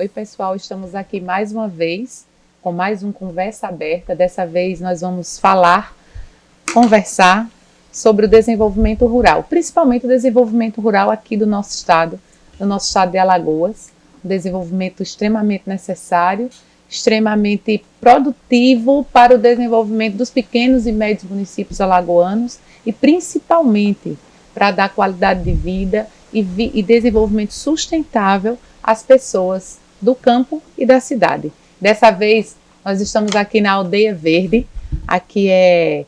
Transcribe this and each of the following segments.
Oi, pessoal, estamos aqui mais uma vez com mais um Conversa Aberta. Dessa vez nós vamos conversar sobre o desenvolvimento rural, principalmente o desenvolvimento rural aqui do nosso estado de Alagoas. Um desenvolvimento extremamente necessário, extremamente produtivo para o desenvolvimento dos pequenos e médios municípios alagoanos e principalmente para dar qualidade de vida e desenvolvimento sustentável às pessoas do campo e da cidade. Dessa vez, nós estamos aqui na Aldeia Verde. Aqui é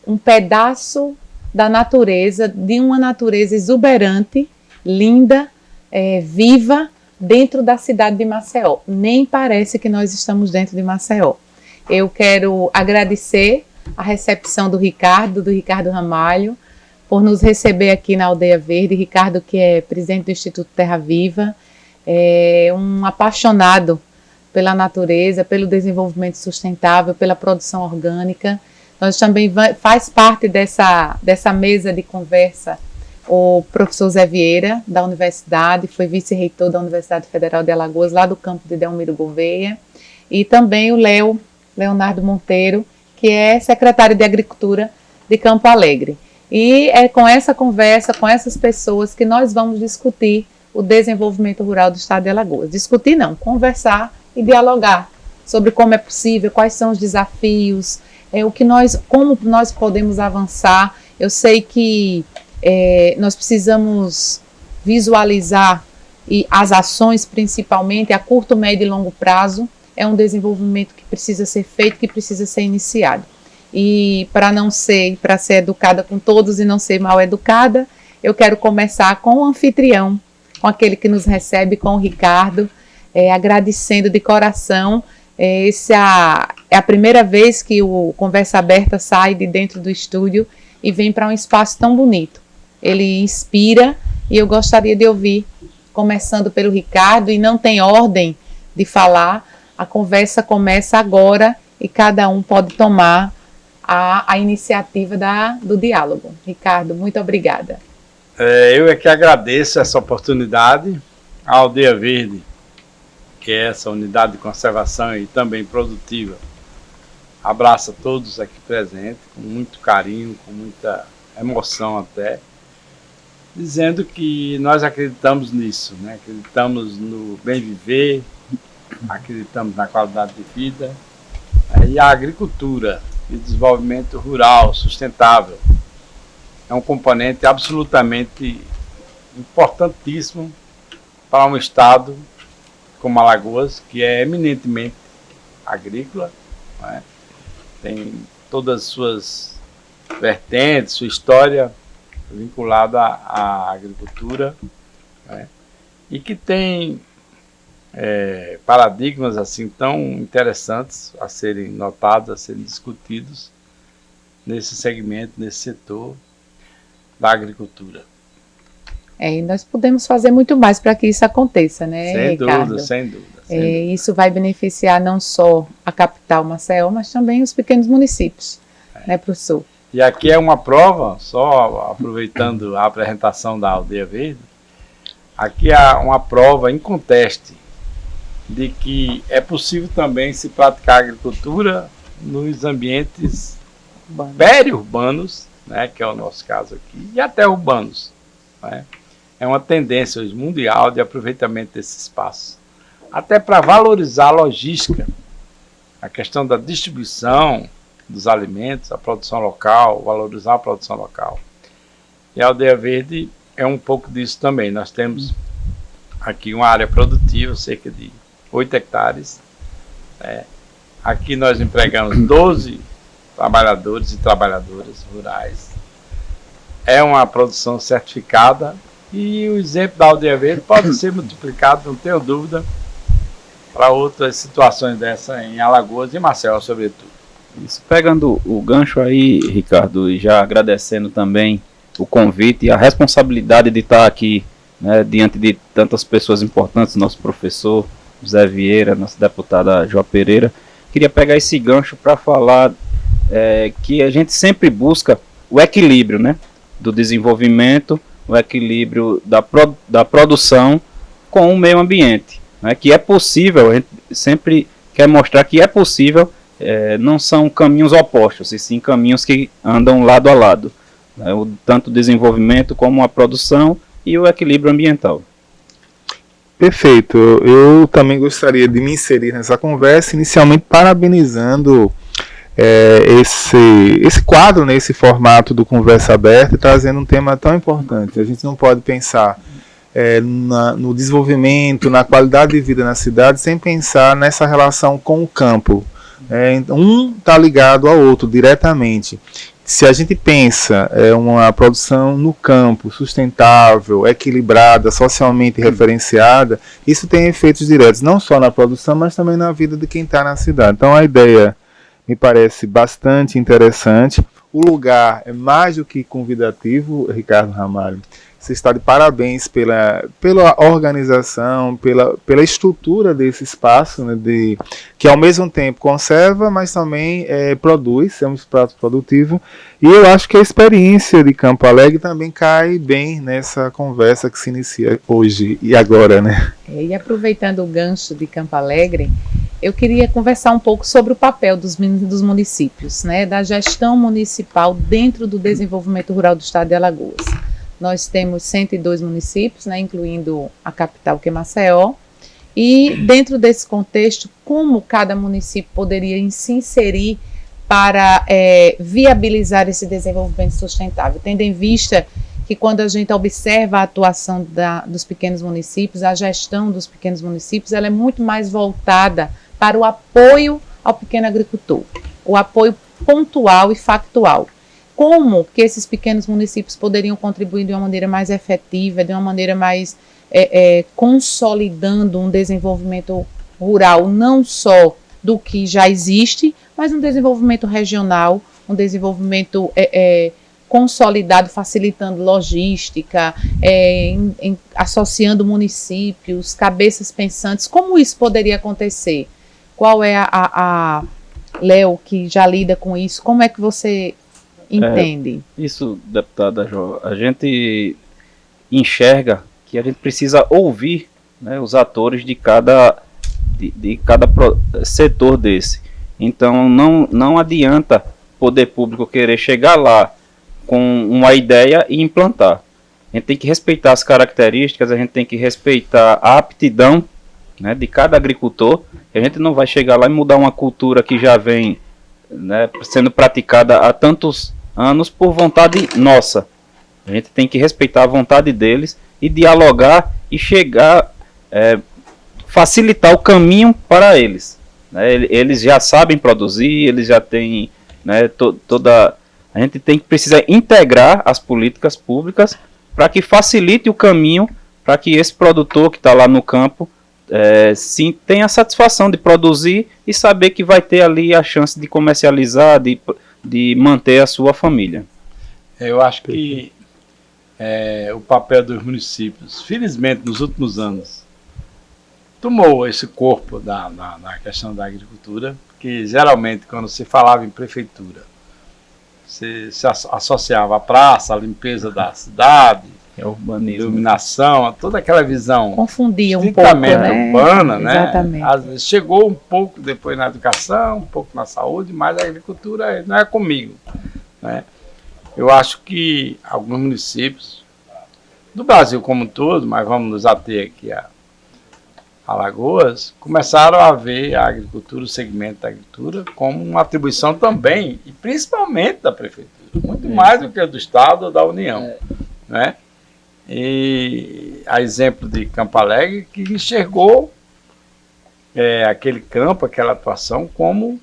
um pedaço da natureza, de uma natureza exuberante, linda, viva, dentro da cidade de Maceió. Nem parece que nós estamos dentro de Maceió. Eu quero agradecer a recepção do Ricardo Ramalho, por nos receber aqui na Aldeia Verde. Ricardo, que é presidente do Instituto Terra Viva, é um apaixonado pela natureza, pelo desenvolvimento sustentável, pela produção orgânica. Nós também faz parte dessa mesa de conversa o professor Zé Vieira, da universidade, foi vice-reitor da Universidade Federal de Alagoas, lá do campo de Delmiro Gouveia, e também o Leonardo Monteiro, que é secretário de Agricultura de Campo Alegre. E é com essa conversa, com essas pessoas, que nós vamos discutir o desenvolvimento rural do estado de Alagoas. Discutir não, conversar e dialogar sobre como é possível, quais são os desafios, como nós podemos avançar. Eu sei que nós precisamos visualizar as ações, principalmente a curto, médio e longo prazo. É um desenvolvimento que precisa ser feito, que precisa ser iniciado. E para ser educada com todos e não ser mal educada, eu quero começar com o anfitrião, com aquele que nos recebe, com o Ricardo, agradecendo de coração. Essa é a primeira vez que o Conversa Aberta sai de dentro do estúdio e vem para um espaço tão bonito. Ele inspira e eu gostaria de ouvir, começando pelo Ricardo, e não tem ordem de falar, a conversa começa agora e cada um pode tomar a iniciativa do diálogo. Ricardo, muito obrigada. Eu é que agradeço essa oportunidade. A Aldeia Verde, que é essa unidade de conservação e também produtiva, abraça todos aqui presentes com muito carinho, com muita emoção até, dizendo que nós acreditamos nisso, né? Acreditamos no bem viver, acreditamos na qualidade de vida, e a agricultura e desenvolvimento rural sustentável é um componente absolutamente importantíssimo para um estado como Alagoas, que é eminentemente agrícola, né? Tem todas as suas vertentes, sua história vinculada à agricultura, né? E que tem paradigmas assim tão interessantes a serem notados, a serem discutidos nesse segmento, nesse setor da agricultura. E nós podemos fazer muito mais para que isso aconteça, né, Ricardo? Sem dúvida. Isso vai beneficiar não só a capital Maceió, mas também os pequenos municípios, né, professor? E aqui é uma prova, só aproveitando a apresentação da Aldeia Verde, aqui há uma prova inconteste de que é possível também se praticar agricultura nos ambientes periurbanos, né, que é o nosso caso aqui, e até urbanos, né? É uma tendência hoje mundial de aproveitamento desse espaço, até para valorizar a logística, a questão da distribuição dos alimentos, a produção local, valorizar a produção local. E a Aldeia Verde é um pouco disso também. Nós temos aqui uma área produtiva, cerca de 8 hectares. Aqui nós empregamos 12 trabalhadores e trabalhadoras rurais. É uma produção certificada e o exemplo da Aldeia Verde pode ser multiplicado, não tenho dúvida, para outras situações dessa em Alagoas e Maceió, sobretudo. Isso, pegando o gancho aí, Ricardo, e já agradecendo também o convite e a responsabilidade de estar aqui, né, diante de tantas pessoas importantes, nosso professor Zé Vieira, nossa deputada Joa Pereira, queria pegar esse gancho para falar que a gente sempre busca o equilíbrio, né, do desenvolvimento, o equilíbrio da produção com o meio ambiente. né, que é possível, a gente sempre quer mostrar que é possível, não são caminhos opostos, e sim caminhos que andam lado a lado, né, tanto o desenvolvimento como a produção e o equilíbrio ambiental. Perfeito. Eu também gostaria de me inserir nessa conversa, inicialmente parabenizando esse quadro, né, esse formato do Conversa Aberta, trazendo um tema tão importante. A gente não pode pensar no desenvolvimento, na qualidade de vida na cidade, sem pensar nessa relação com o campo. Um está ligado ao outro diretamente. Se a gente pensa uma produção no campo, sustentável, equilibrada, socialmente referenciada, isso tem efeitos diretos, não só na produção, mas também na vida de quem está na cidade. Então a ideia me parece bastante interessante. O lugar é mais do que convidativo, Ricardo Ramalho. Você está de parabéns pela organização, pela estrutura desse espaço, né, que ao mesmo tempo conserva, mas também produz, é um espaço produtivo. E eu acho que a experiência de Campo Alegre também cai bem nessa conversa que se inicia hoje e agora, né? E aproveitando o gancho de Campo Alegre, eu queria conversar um pouco sobre o papel dos municípios, né, da gestão municipal dentro do desenvolvimento rural do estado de Alagoas. Nós temos 102 municípios, né, incluindo a capital, que é Maceió, e dentro desse contexto, como cada município poderia se inserir para viabilizar esse desenvolvimento sustentável, tendo em vista que quando a gente observa a atuação dos pequenos municípios, a gestão dos pequenos municípios, ela é muito mais voltada para o apoio ao pequeno agricultor, o apoio pontual e factual. Como que esses pequenos municípios poderiam contribuir de uma maneira mais efetiva, de uma maneira mais consolidando um desenvolvimento rural, não só do que já existe, mas um desenvolvimento regional, um desenvolvimento consolidado, facilitando logística, associando municípios, cabeças pensantes. Como isso poderia acontecer? Qual é a Léo, que já lida com isso, como é que você entende? Isso, deputada Jo, a gente enxerga que a gente precisa ouvir, né, os atores de cada setor desse. Então não adianta poder público querer chegar lá com uma ideia e implantar. A gente tem que respeitar as características, a gente tem que respeitar a aptidão, né, de cada agricultor. A gente não vai chegar lá e mudar uma cultura que já vem, né, sendo praticada há tantos anos por vontade nossa. A gente tem que respeitar a vontade deles e dialogar e chegar, facilitar o caminho para eles, né? Eles já sabem produzir, eles já têm, né, toda. A gente precisa integrar as políticas públicas para que facilite o caminho para que esse produtor que está lá no campo sim tenha a satisfação de produzir e saber que vai ter ali a chance de comercializar, de manter a sua família. Eu acho que o papel dos municípios, felizmente nos últimos anos, tomou esse corpo na questão da agricultura, que geralmente quando se falava em prefeitura, se associava a praça, a limpeza da cidade, urbanismo, iluminação, toda aquela visão confundia um pouco, né? Urbana, né? Exatamente. Às vezes chegou um pouco depois na educação, um pouco na saúde, mas a agricultura não é comigo, né? Eu acho que alguns municípios do Brasil como um todo, mas vamos nos ater aqui a Alagoas, começaram a ver a agricultura, o segmento da agricultura, como uma atribuição também, e principalmente da prefeitura, muito mais do que do Estado ou da União, né? E a exemplo de Campo Alegre, que enxergou aquele campo, aquela atuação, como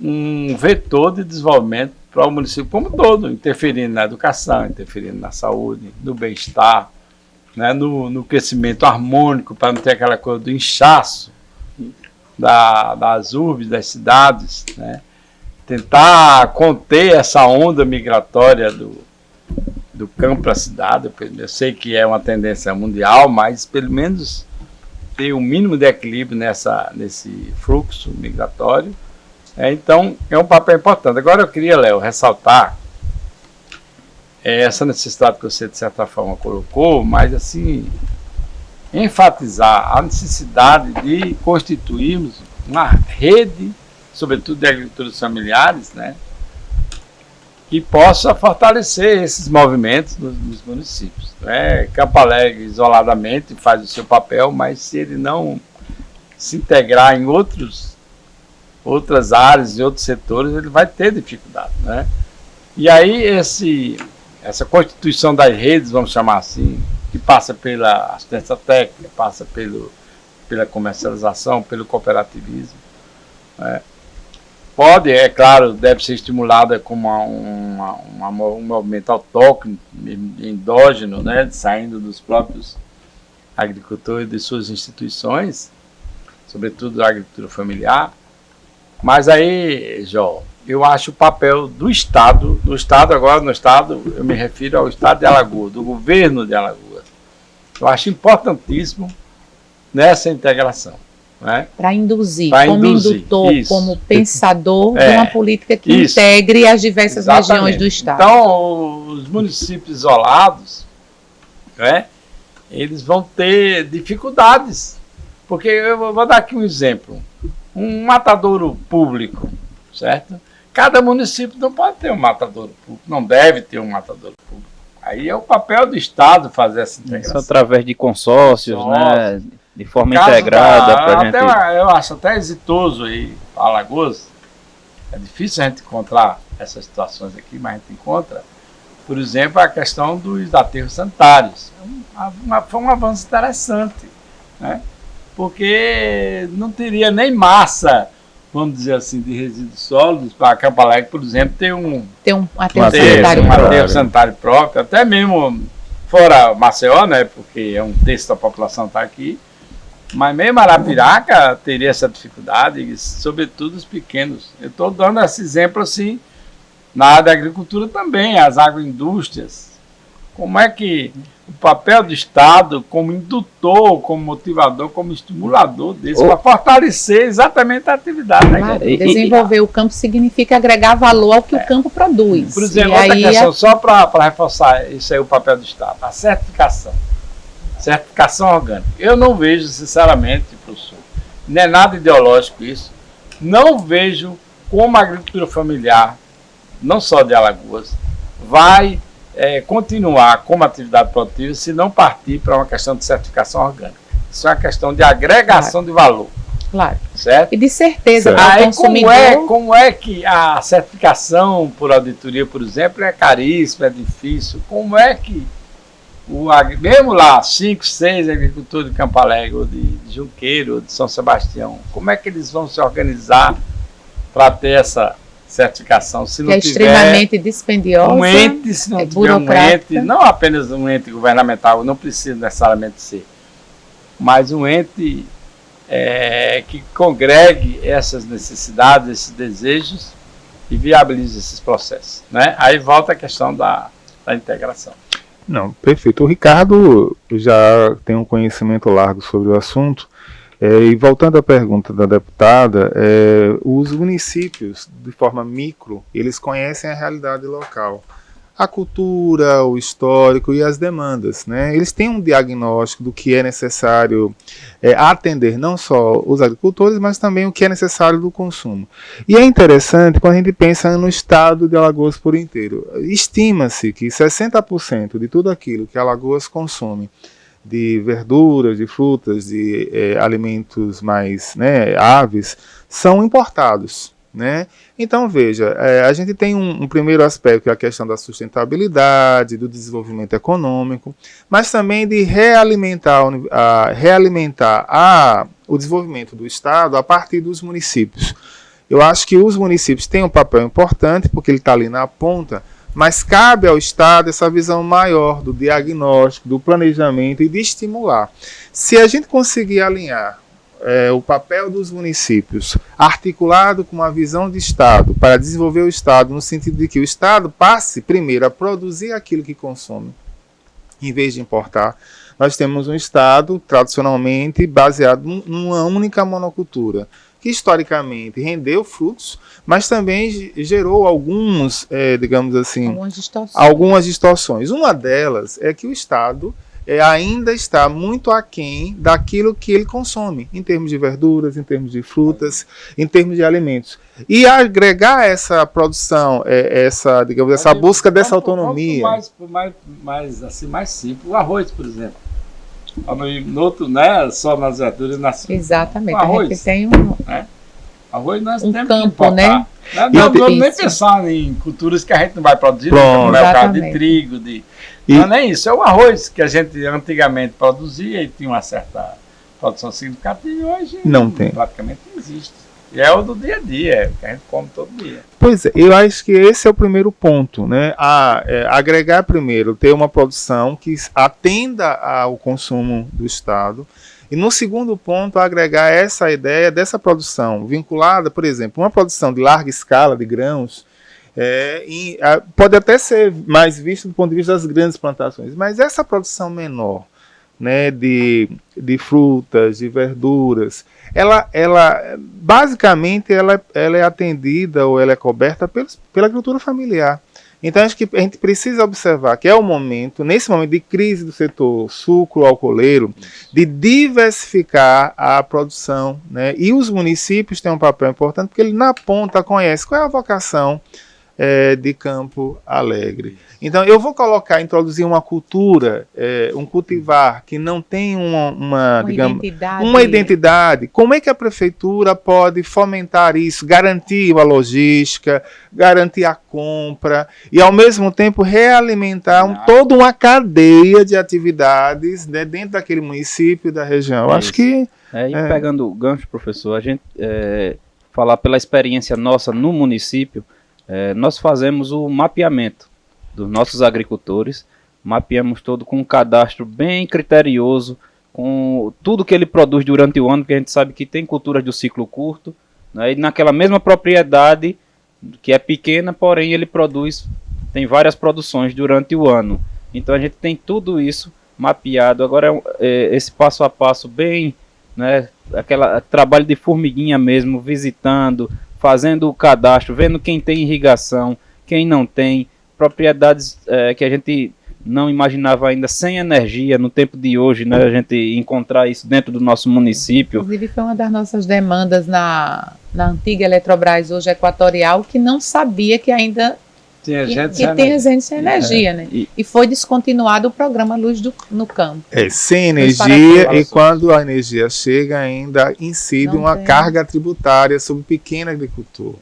um vetor de desenvolvimento para o município como um todo, interferindo na educação, interferindo na saúde, no bem-estar, né, no crescimento harmônico, para não ter aquela coisa do inchaço das urbes, das cidades, né? Tentar conter essa onda migratória do campo para a cidade. Eu sei que é uma tendência mundial, mas pelo menos ter um mínimo de equilíbrio nesse fluxo migratório. Então, é um papel importante. Agora eu queria, Léo, ressaltar essa necessidade que você, de certa forma, colocou, mas assim, enfatizar a necessidade de constituirmos uma rede, sobretudo de agricultores familiares, né, que possa fortalecer esses movimentos nos municípios. Campo Alegre, isoladamente, faz o seu papel, mas se ele não se integrar em outras áreas e outros setores, ele vai ter dificuldade, né? E aí essa constituição das redes, vamos chamar assim, que passa pela assistência técnica, passa pela comercialização, pelo cooperativismo, né? Pode, é claro, deve ser estimulada como um movimento autóctono, endógeno, né, saindo dos próprios agricultores e de suas instituições, sobretudo a agricultura familiar. Mas aí, Jó, eu acho o papel do Estado agora, no Estado, eu me refiro ao Estado de Alagoas, do governo de Alagoas. Eu acho importantíssimo nessa integração. Né? Para induzir, como indutor, isso, como pensador de uma política que integre as diversas regiões do Estado. Então, os municípios isolados, né, eles vão ter dificuldades. Porque eu vou dar aqui um exemplo. Um matadouro público, certo? Cada município não pode ter um matadouro público, não deve ter um matadouro público. Aí é o papel do Estado fazer essa integração. Isso através de consórcios, né? De forma integrada. Eu acho até exitoso aí, Alagoas. É difícil a gente encontrar essas situações aqui, mas a gente encontra, por exemplo, a questão dos aterros sanitários. Foi um avanço interessante, né? Porque não teria nem massa, vamos dizer assim, de resíduos sólidos para Campo Alegre, por exemplo, ter um aterro sanitário próprio, até mesmo fora Maceió, né? Porque é um terço da população está aqui. Mas mesmo Arapiraca teria essa dificuldade, sobretudo os pequenos. Eu estou dando esse exemplo assim, na área da agricultura também, as agroindústrias. Como é que o papel do Estado, como indutor, como motivador, como estimulador desse, para fortalecer exatamente a atividade da agricultura. Desenvolver o campo significa agregar valor ao que o campo produz. Por exemplo, outra questão, só para reforçar isso aí, o papel do Estado, a certificação orgânica. Eu não vejo, sinceramente, professor, não é nada ideológico isso, não vejo como a agricultura familiar, não só de Alagoas, vai continuar como atividade produtiva se não partir para uma questão de certificação orgânica. Isso é uma questão de agregação de valor. Claro. Certo? E de certeza para o consumidor. Como é que a certificação por auditoria, por exemplo, é caríssima, é difícil? Como é que mesmo lá, 5, 6 agricultores de Campo Alegre, ou de Junqueiro, ou de São Sebastião, como é que eles vão se organizar para ter essa certificação? Se não tiver extremamente dispendiosa, um ente, se não tiver um ente, não apenas um ente governamental, não precisa necessariamente ser, mas um ente que congregue essas necessidades, esses desejos e viabilize esses processos, né? Aí volta a questão da integração. Não, perfeito. O Ricardo já tem um conhecimento largo sobre o assunto. E voltando à pergunta da deputada, os municípios, de forma micro, eles conhecem a realidade local. A cultura, o histórico e as demandas, né? Eles têm um diagnóstico do que é necessário atender não só os agricultores, mas também o que é necessário do consumo. E é interessante quando a gente pensa no estado de Alagoas por inteiro. Estima-se que 60% de tudo aquilo que Alagoas consome, de verduras, de frutas, de alimentos mais aves, são importados. Né? Então veja, a gente tem um primeiro aspecto que é a questão da sustentabilidade, do desenvolvimento econômico, mas também de realimentar o desenvolvimento do Estado a partir dos municípios. Eu acho que os municípios têm um papel importante porque ele está ali na ponta, mas cabe ao Estado essa visão maior do diagnóstico, do planejamento e de estimular. Se a gente conseguir alinhar o papel dos municípios articulado com uma visão de Estado para desenvolver o Estado no sentido de que o Estado passe primeiro a produzir aquilo que consome, em vez de importar, nós temos um Estado tradicionalmente baseado numa única monocultura, que historicamente rendeu frutos, mas também gerou digamos assim, algumas distorções. Uma delas é que o Estado ainda está muito aquém daquilo que ele consome, em termos de verduras, em termos de frutas, em termos de alimentos. E agregar essa produção, digamos, essa busca dessa autonomia. Mais simples. O arroz, por exemplo. No outro, né? Só nas verduras e nas frutas. Exatamente. Arroz, a gente tem arroz nós um temos campo, que né? Não vamos nem pensar em culturas que a gente não vai produzir, como é o caso de trigo, não é nem isso, é o arroz que a gente antigamente produzia e tinha uma certa produção significativa e hoje não tem. Praticamente não existe. E é o do dia a dia, é o que a gente come todo dia. Pois é, eu acho que esse é o primeiro ponto, né? Agregar primeiro, ter uma produção que atenda ao consumo do Estado. E no segundo ponto, agregar essa ideia dessa produção vinculada, por exemplo, uma produção de larga escala de grãos, pode até ser mais vista do ponto de vista das grandes plantações, mas essa produção menor, né, de frutas, de verduras, ela basicamente ela é atendida ou ela é coberta pela agricultura familiar. Então acho que a gente precisa observar que é o momento, nesse momento de crise do setor sucro-alcooleiro, de diversificar a produção, né? E os municípios têm um papel importante porque ele na ponta conhece qual é a vocação de Campo Alegre. Então eu vou introduzir uma cultura, um cultivar que não tem uma identidade. Como é que a prefeitura pode fomentar isso, garantir a logística, garantir a compra e ao mesmo tempo realimentar toda uma cadeia de atividades, né, dentro daquele município, da região? Acho que... E pegando o gancho, professor, a gente falar pela experiência nossa no município, nós fazemos o mapeamento dos nossos agricultores, mapeamos todo com um cadastro bem criterioso, com tudo que ele produz durante o ano, porque a gente sabe que tem culturas do ciclo curto, né, e naquela mesma propriedade, que é pequena, porém ele tem várias produções durante o ano. Então a gente tem tudo isso mapeado. Agora esse passo a passo bem, né, trabalho de formiguinha mesmo, visitando, fazendo o cadastro, vendo quem tem irrigação, quem não tem, propriedades que a gente não imaginava ainda sem energia no tempo de hoje, né, a gente encontrar isso dentro do nosso município. Inclusive foi uma das nossas demandas na antiga Eletrobras, hoje Equatorial, que não sabia que ainda tinha gente sem energia, né? E foi descontinuado o programa Luz no Campo. Sem energia, e quando a energia chega ainda incide uma carga tributária sobre o pequeno agricultor,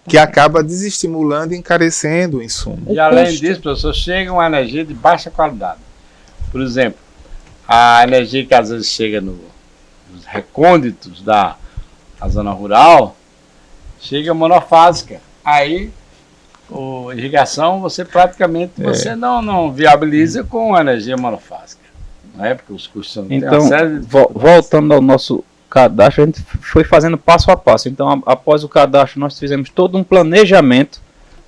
que acaba desestimulando e encarecendo o insumo. E além disso, professor, chega uma energia de baixa qualidade. Por exemplo, a energia que às vezes chega nos recônditos da zona rural, chega monofásica. Aí a irrigação você praticamente não viabiliza com energia monofásica, não é? Porque os custos são... Então, voltando ao nosso cadastro, a gente foi fazendo passo a passo. Então, após o cadastro, nós fizemos todo um planejamento,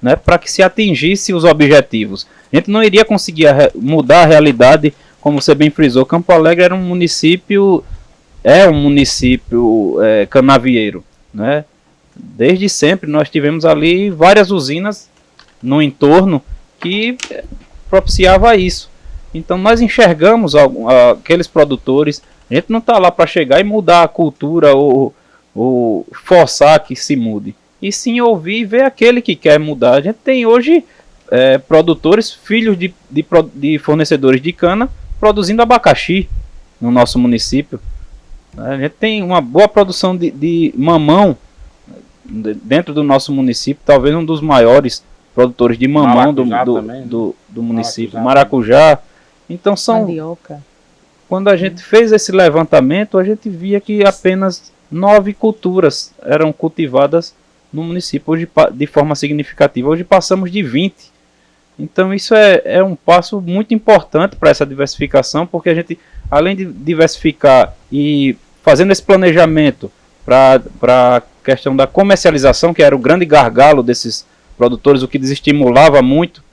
né, para que se atingisse os objetivos. A gente não iria conseguir mudar a realidade, como você bem frisou. Campo Alegre era um município canavieiro, né? Desde sempre nós tivemos ali várias usinas no entorno que propiciava isso. Então nós enxergamos aqueles produtores. A gente não está lá para chegar e mudar a cultura ou forçar que se mude, e sim ouvir e ver aquele que quer mudar. A gente tem hoje produtores, filhos de fornecedores de cana, produzindo abacaxi no nosso município. A gente tem uma boa produção de mamão dentro do nosso município, talvez um dos maiores produtores de mamão do município, maracujá. Então mandioca. Quando a gente fez esse levantamento, a gente via que apenas 9 culturas eram cultivadas no município, hoje, de forma significativa. Hoje passamos de 20. Então isso é um passo muito importante para essa diversificação, porque a gente, além de diversificar e fazendo esse planejamento para a questão da comercialização, que era o grande gargalo desses produtores, o que desestimulava muito,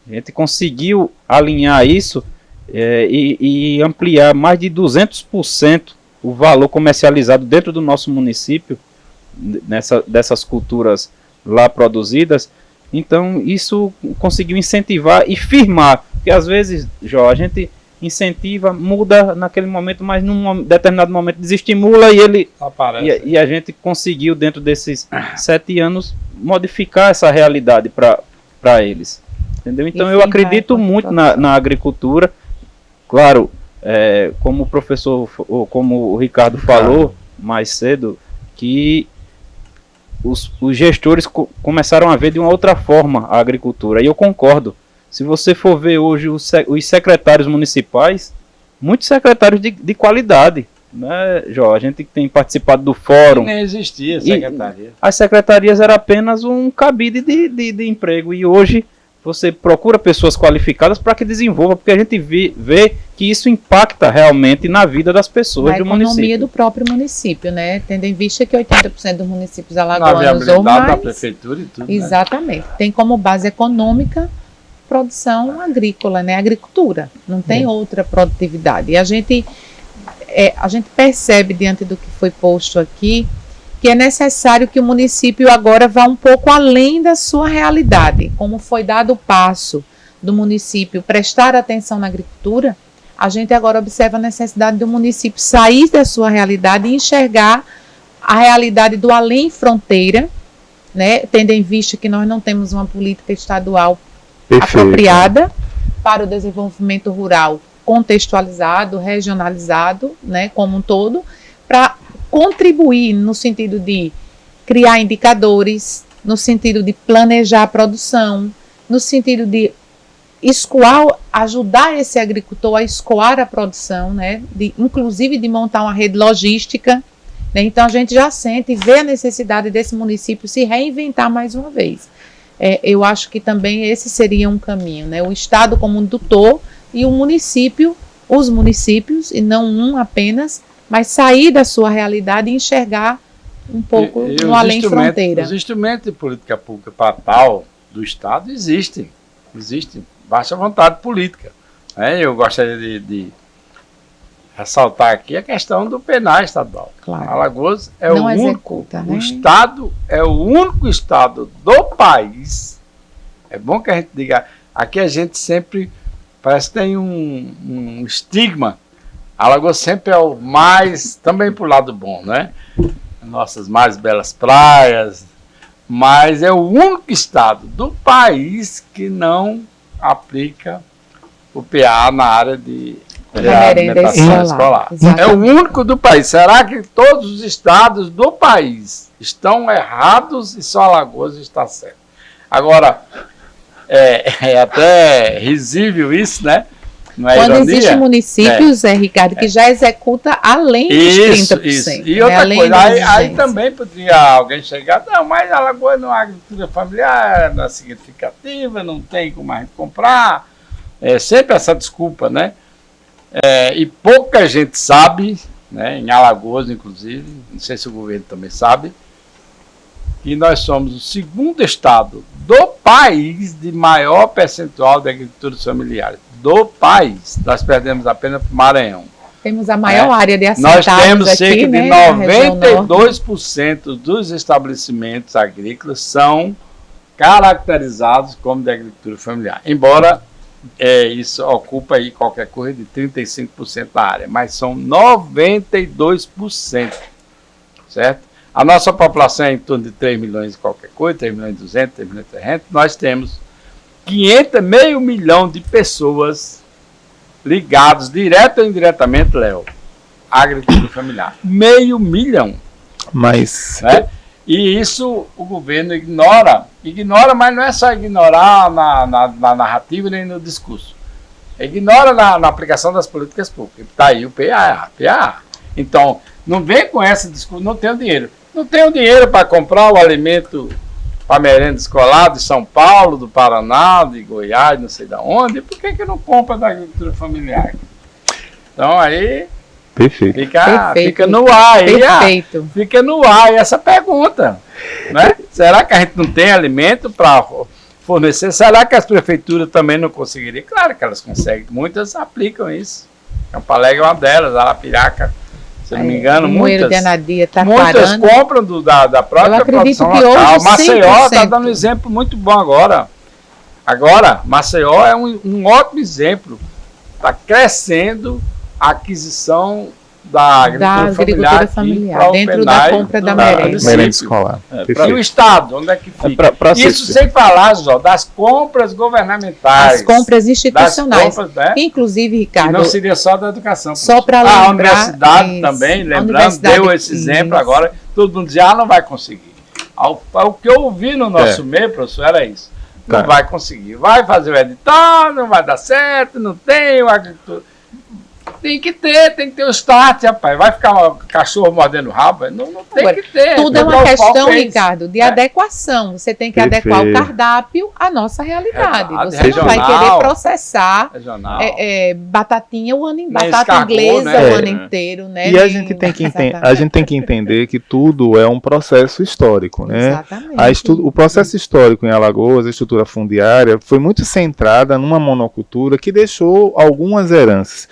a gente conseguiu alinhar isso e ampliar mais de 200% o valor comercializado dentro do nosso município, dessas culturas lá produzidas. Então isso conseguiu incentivar e firmar, porque às vezes, Jó, a gente incentiva, muda naquele momento, mas num determinado momento desestimula e ele Aparece. e a gente conseguiu dentro desses 7 anos modificar essa realidade para eles, entendeu? Então eu acredito muito na agricultura, claro, como o professor, como o Ricardo falou mais cedo, que os gestores começaram a ver de uma outra forma a agricultura, e eu concordo. Se você for ver hoje os secretários municipais, muitos secretários de qualidade, né, Jó? A gente tem participado do fórum. Nem existia secretaria. As secretarias eram apenas um cabide de emprego, e hoje você procura pessoas qualificadas para que desenvolva, porque a gente vê que isso impacta realmente na vida das pessoas do município. Na economia do próprio município, né? Tendo em vista que 80% dos municípios Na alagoanos viabilidade ou mais, da prefeitura e tudo. exatamente, tem como base econômica produção agrícola, né? Agricultura, não tem outra produtividade. E a gente percebe diante do que foi posto aqui que é necessário que o município agora vá um pouco além da sua realidade. Como foi dado o passo do município prestar atenção na agricultura, a gente agora observa a necessidade do município sair da sua realidade e enxergar a realidade do além fronteira, né? Tendo em vista que nós não temos uma política estadual apropriada para o desenvolvimento rural contextualizado, regionalizado, né, como um todo, para contribuir no sentido de criar indicadores, no sentido de planejar a produção, no sentido de ajudar esse agricultor a escoar a produção, né, inclusive de montar uma rede logística, né. Então a gente já sente e vê a necessidade desse município se reinventar mais uma vez. Eu acho que também esse seria um caminho, né? O Estado como indutor e o município, os municípios, e não um apenas, mas sair da sua realidade e enxergar um pouco no além fronteira. Os instrumentos de política pública para tal do Estado existem, basta vontade política. Né? Eu gostaria de ressaltar aqui a questão do PNAE estadual. Claro. Alagoas é não o executa, único, né? o estado é o único estado do país. É bom que a gente diga, aqui a gente sempre parece que tem um estigma. Alagoas sempre é o mais, também pro lado bom, né? Nossas mais belas praias, mas é o único estado do país que não aplica o PA na área de alimentação escolar. É o único do país. Será que todos os estados do país estão errados e só Alagoas está certo? Agora, é até risível isso, né? Não é quando ironia? existem municípios, Ricardo, que já executa além dos 30%. Isso. E outra coisa, aí também poderia alguém chegar, não, mas Alagoas não é agricultura familiar, não é significativa, não tem como a gente comprar. Sempre essa desculpa, né? E pouca gente sabe, né, em Alagoas inclusive, não sei se o governo também sabe, que nós somos o segundo estado do país de maior percentual de agricultura familiar. Do país. Nós perdemos apenas para o Maranhão. Temos a maior área de assentados. Nós temos aqui, cerca né, de 92% dos estabelecimentos agrícolas são caracterizados como de agricultura familiar. Embora isso ocupa aí qualquer coisa de 35% da área, mas são 92%, certo? A nossa população é em torno de 3 milhões e qualquer coisa, 3 milhões e 200, 3 milhões e 300, nós temos meio milhão de pessoas ligadas, direto ou indiretamente, Léo, à agricultura familiar. Meio milhão. Mas... Né? E isso o governo ignora, mas não é só ignorar na narrativa nem no discurso. Ignora na aplicação das políticas públicas. Está aí o PA. Então, não vem com esse discurso, não tenho dinheiro. Não tenho dinheiro para comprar o alimento para merenda escolar de São Paulo, do Paraná, de Goiás, não sei de onde. Por que não compra da agricultura familiar? Então, aí... Perfeito. Fica no ar aí. Perfeito. Fica no ar essa pergunta. Né? Será que a gente não tem alimento para fornecer? Será que as prefeituras também não conseguiriam? Claro que elas conseguem. Muitas aplicam isso. Campo Alegre é uma delas, Arapiraca, se eu não me engano, muitas. De Anadia tá muitas parando. compram da própria produção que local. hoje Maceió 100%. está dando um exemplo muito bom agora. Maceió é um ótimo exemplo está crescendo a aquisição da agricultura familiar dentro da compra da merenda escolar. E o Estado, onde é que fica? Isso sem falar, Jó, das compras governamentais. As compras institucionais. Compras, né? Inclusive, Ricardo... E não seria só da educação. Só para lembrar... A universidade também, lembrando, deu esse exemplo agora, todo mundo dizia, não vai conseguir. O que eu ouvi no nosso meio, professor, era isso. Não vai conseguir. Vai fazer o edital, não vai dar certo, não tem o agricultor... Tem que ter o start, rapaz. Vai ficar um cachorro mordendo o rabo? Não tem que ter. Tudo é uma questão, Ricardo, de adequação. Você tem que adequar o cardápio à nossa realidade. Você regional, não vai querer processar batatinha batata inglesa o ano inteiro. Né? E a gente tem que entender que tudo é um processo histórico. Né? Exatamente. O processo histórico em Alagoas, a estrutura fundiária, foi muito centrada numa monocultura que deixou algumas heranças.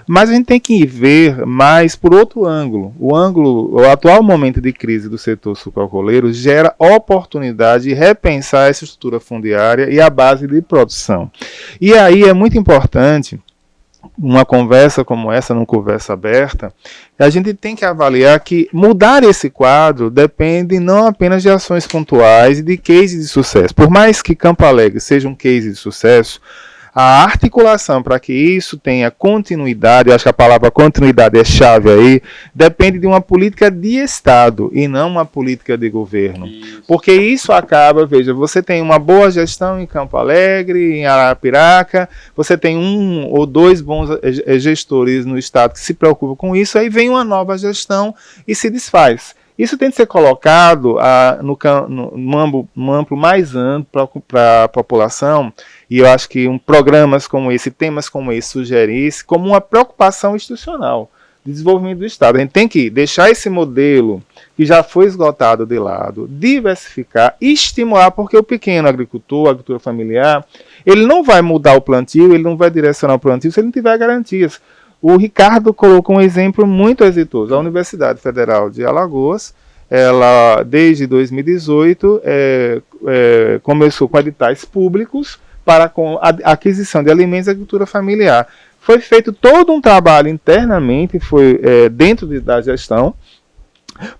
Mas a gente tem que ver mais por outro ângulo. O atual momento de crise do setor sucroalcooleiro gera oportunidade de repensar essa estrutura fundiária e a base de produção. E aí é muito importante, uma conversa como essa, numa conversa aberta, a gente tem que avaliar que mudar esse quadro depende não apenas de ações pontuais e de cases de sucesso. Por mais que Campo Alegre seja um case de sucesso, a articulação para que isso tenha continuidade, eu acho que a palavra continuidade é chave aí, depende de uma política de Estado e não uma política de governo. Isso. Porque isso acaba, veja, você tem uma boa gestão em Campo Alegre, em Arapiraca, você tem 1 ou 2 bons gestores no Estado que se preocupam com isso, aí vem uma nova gestão e se desfaz. Isso tem que ser colocado num amplo mais amplo para a população, e eu acho que programas como esse, temas como esse, sugerem isso como uma preocupação institucional de desenvolvimento do Estado. A gente tem que deixar esse modelo que já foi esgotado de lado, diversificar e estimular, porque o pequeno agricultor, a agricultura familiar, ele não vai mudar o plantio, ele não vai direcionar o plantio se ele não tiver garantias. O Ricardo colocou um exemplo muito exitoso. A Universidade Federal de Alagoas, ela, desde 2018, começou com editais públicos para a aquisição de alimentos e agricultura familiar. Foi feito todo um trabalho internamente, dentro da gestão,